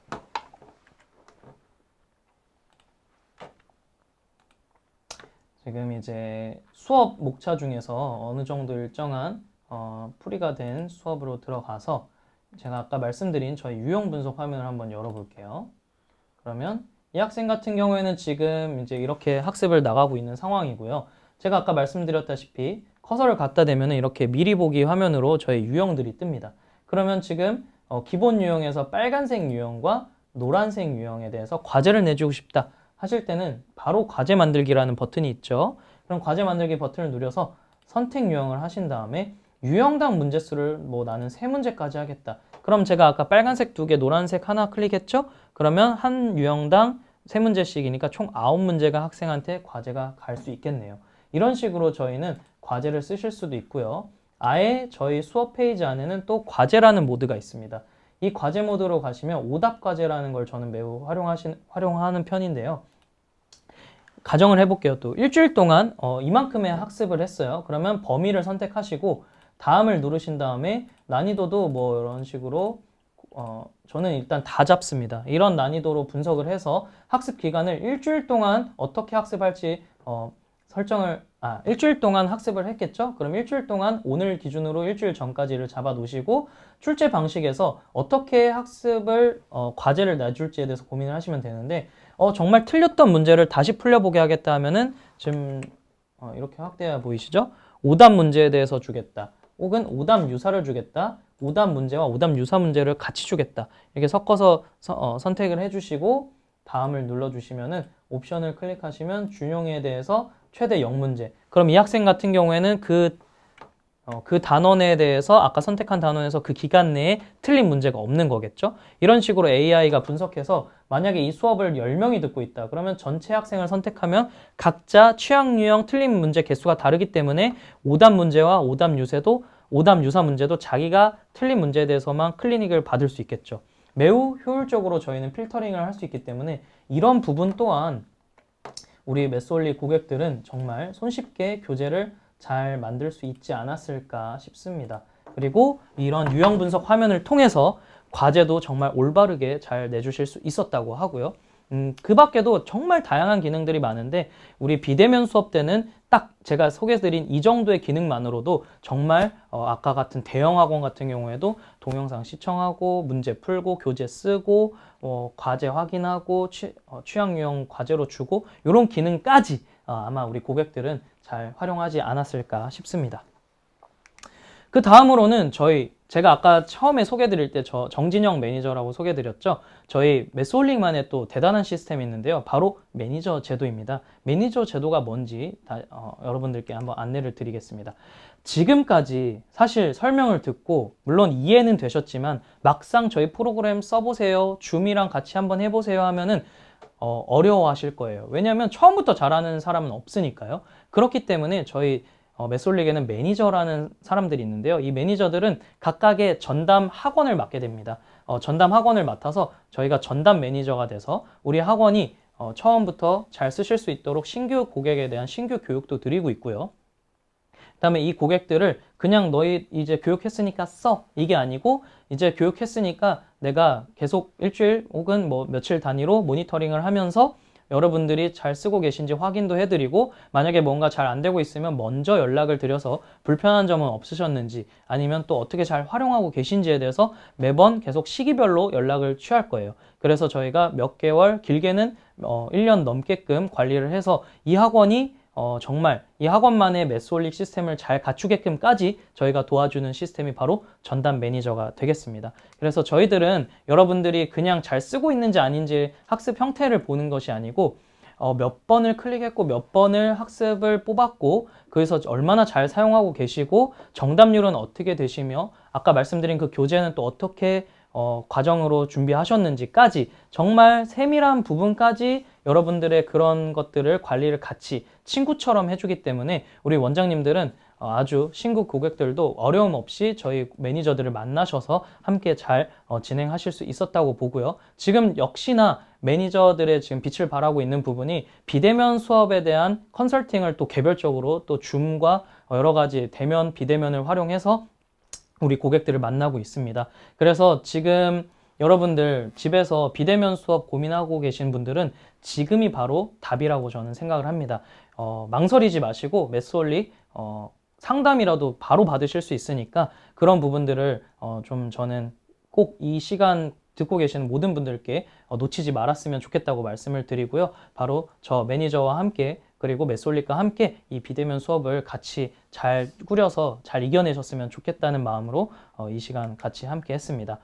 지금 이제 수업 목차 중에서 어느 정도 일정한 풀이가 된 수업으로 들어가서 제가 아까 말씀드린 저희 유형 분석 화면을 한번 열어볼게요. 그러면 이 학생 같은 경우에는 지금 이제 이렇게 학습을 나가고 있는 상황이고요. 제가 아까 말씀드렸다시피 커서를 갖다 대면 이렇게 미리 보기 화면으로 저희 유형들이 뜹니다. 그러면 지금 기본 유형에서 빨간색 유형과 노란색 유형에 대해서 과제를 내주고 싶다 하실 때는 바로 과제 만들기라는 버튼이 있죠. 그럼 과제 만들기 버튼을 누려서 선택 유형을 하신 다음에 유형당 문제수를 뭐 나는 3문제까지 하겠다. 그럼 제가 아까 빨간색 2개, 노란색 하나 클릭했죠? 그러면 한 유형당 3문제씩이니까 총 9문제가 학생한테 과제가 갈 수 있겠네요. 이런 식으로 저희는 과제를 쓰실 수도 있고요. 아예 저희 수업 페이지 안에는 또 과제라는 모드가 있습니다. 이 과제 모드로 가시면 오답 과제라는 걸 저는 매우 활용하는 편인데요. 가정을 해볼게요. 또 일주일 동안 이만큼의 학습을 했어요. 그러면 범위를 선택하시고 다음을 누르신 다음에 난이도도 뭐 이런 식으로 저는 일단 다 잡습니다. 이런 난이도로 분석을 해서 학습 기간을 일주일 동안 어떻게 학습할지 일주일 동안 학습을 했겠죠? 그럼 일주일 동안 오늘 기준으로 일주일 전까지를 잡아 놓으시고 출제 방식에서 어떻게 학습을 과제를 내줄지에 대해서 고민을 하시면 되는데 정말 틀렸던 문제를 다시 풀려보게 하겠다 하면은 지금 이렇게 확대해 보이시죠? 오답 문제에 대해서 주겠다. 혹은 오답 유사를 주겠다. 오답 문제와 오답 유사 문제를 같이 주겠다. 이렇게 섞어서 선택을 해주시고 다음을 눌러주시면은 옵션을 클릭하시면 준용에 대해서 최대 0문제. 그럼 이 학생 같은 경우에는 그 단원에 대해서 아까 선택한 단원에서 그 기간 내에 틀린 문제가 없는 거겠죠? 이런 식으로 AI가 분석해서 만약에 이 수업을 10명이 듣고 있다. 그러면 전체 학생을 선택하면 각자 취향 유형 틀린 문제 개수가 다르기 때문에 오답 문제와 오답 유사 문제도 자기가 틀린 문제에 대해서만 클리닉을 받을 수 있겠죠. 매우 효율적으로 저희는 필터링을 할 수 있기 때문에 이런 부분 또한 우리 매스올릭 고객들은 정말 손쉽게 교재를 잘 만들 수 있지 않았을까 싶습니다. 그리고 이런 유형 분석 화면을 통해서 과제도 정말 올바르게 잘 내주실 수 있었다고 하고요. 그 밖에도 정말 다양한 기능들이 많은데 우리 비대면 수업 때는 딱 제가 소개해드린 이 정도의 기능만으로도 정말 아까 같은 대형 학원 같은 경우에도 동영상 시청하고 문제 풀고 교재 쓰고 과제 확인하고 취향 유형 과제로 주고 이런 기능까지 아마 우리 고객들은 잘 활용하지 않았을까 싶습니다. 그 다음으로는 제가 아까 처음에 소개드릴 때 정진영 매니저라고 소개드렸죠. 저희 매스홀릭만의 또 대단한 시스템이 있는데요. 바로 매니저 제도입니다. 매니저 제도가 뭔지 여러분들께 한번 안내를 드리겠습니다. 지금까지 사실 설명을 듣고 물론 이해는 되셨지만 막상 저희 프로그램 써보세요. 줌이랑 같이 한번 해보세요 하면은 어려워하실 거예요. 왜냐하면 처음부터 잘하는 사람은 없으니까요. 그렇기 때문에 저희 매솔릭에는 매니저라는 사람들이 있는데요. 이 매니저들은 각각의 전담 학원을 맡게 됩니다. 전담 학원을 맡아서 저희가 전담 매니저가 돼서 우리 학원이 처음부터 잘 쓰실 수 있도록 신규 고객에 대한 신규 교육도 드리고 있고요. 그 다음에 이 고객들을 그냥 너희 이제 교육했으니까 써 이게 아니고 이제 교육했으니까 내가 계속 일주일 혹은 뭐 며칠 단위로 모니터링을 하면서 여러분들이 잘 쓰고 계신지 확인도 해드리고 만약에 뭔가 잘 안 되고 있으면 먼저 연락을 드려서 불편한 점은 없으셨는지 아니면 또 어떻게 잘 활용하고 계신지에 대해서 매번 계속 시기별로 연락을 취할 거예요. 그래서 저희가 몇 개월 길게는 1년 넘게끔 관리를 해서 이 학원이 정말 이 학원만의 매스홀릭 시스템을 잘 갖추게끔까지 저희가 도와주는 시스템이 바로 전담 매니저가 되겠습니다. 그래서 저희들은 여러분들이 그냥 잘 쓰고 있는지 아닌지 학습 형태를 보는 것이 아니고 몇 번을 클릭했고 몇 번을 학습을 뽑았고 그래서 얼마나 잘 사용하고 계시고 정답률은 어떻게 되시며 아까 말씀드린 그 교재는 또 어떻게 과정으로 준비하셨는지까지 정말 세밀한 부분까지 여러분들의 그런 것들을 관리를 같이 친구처럼 해주기 때문에 우리 원장님들은 아주 신규 고객들도 어려움 없이 저희 매니저들을 만나셔서 함께 잘 진행하실 수 있었다고 보고요. 지금 역시나 매니저들의 지금 빛을 발하고 있는 부분이 비대면 수업에 대한 컨설팅을 또 개별적으로 또 줌과 여러 가지 대면, 비대면을 활용해서 우리 고객들을 만나고 있습니다. 그래서 지금 여러분들 집에서 비대면 수업 고민하고 계신 분들은 지금이 바로 답이라고 저는 생각을 합니다. 망설이지 마시고 매스홀릭 상담이라도 바로 받으실 수 있으니까 그런 부분들을 좀 저는 꼭 이 시간 듣고 계시는 모든 분들께 놓치지 말았으면 좋겠다고 말씀을 드리고요. 바로 저 매니저와 함께 그리고 매스홀릭과 함께 이 비대면 수업을 같이 잘 꾸려서 잘 이겨내셨으면 좋겠다는 마음으로 이 시간 같이 함께 했습니다.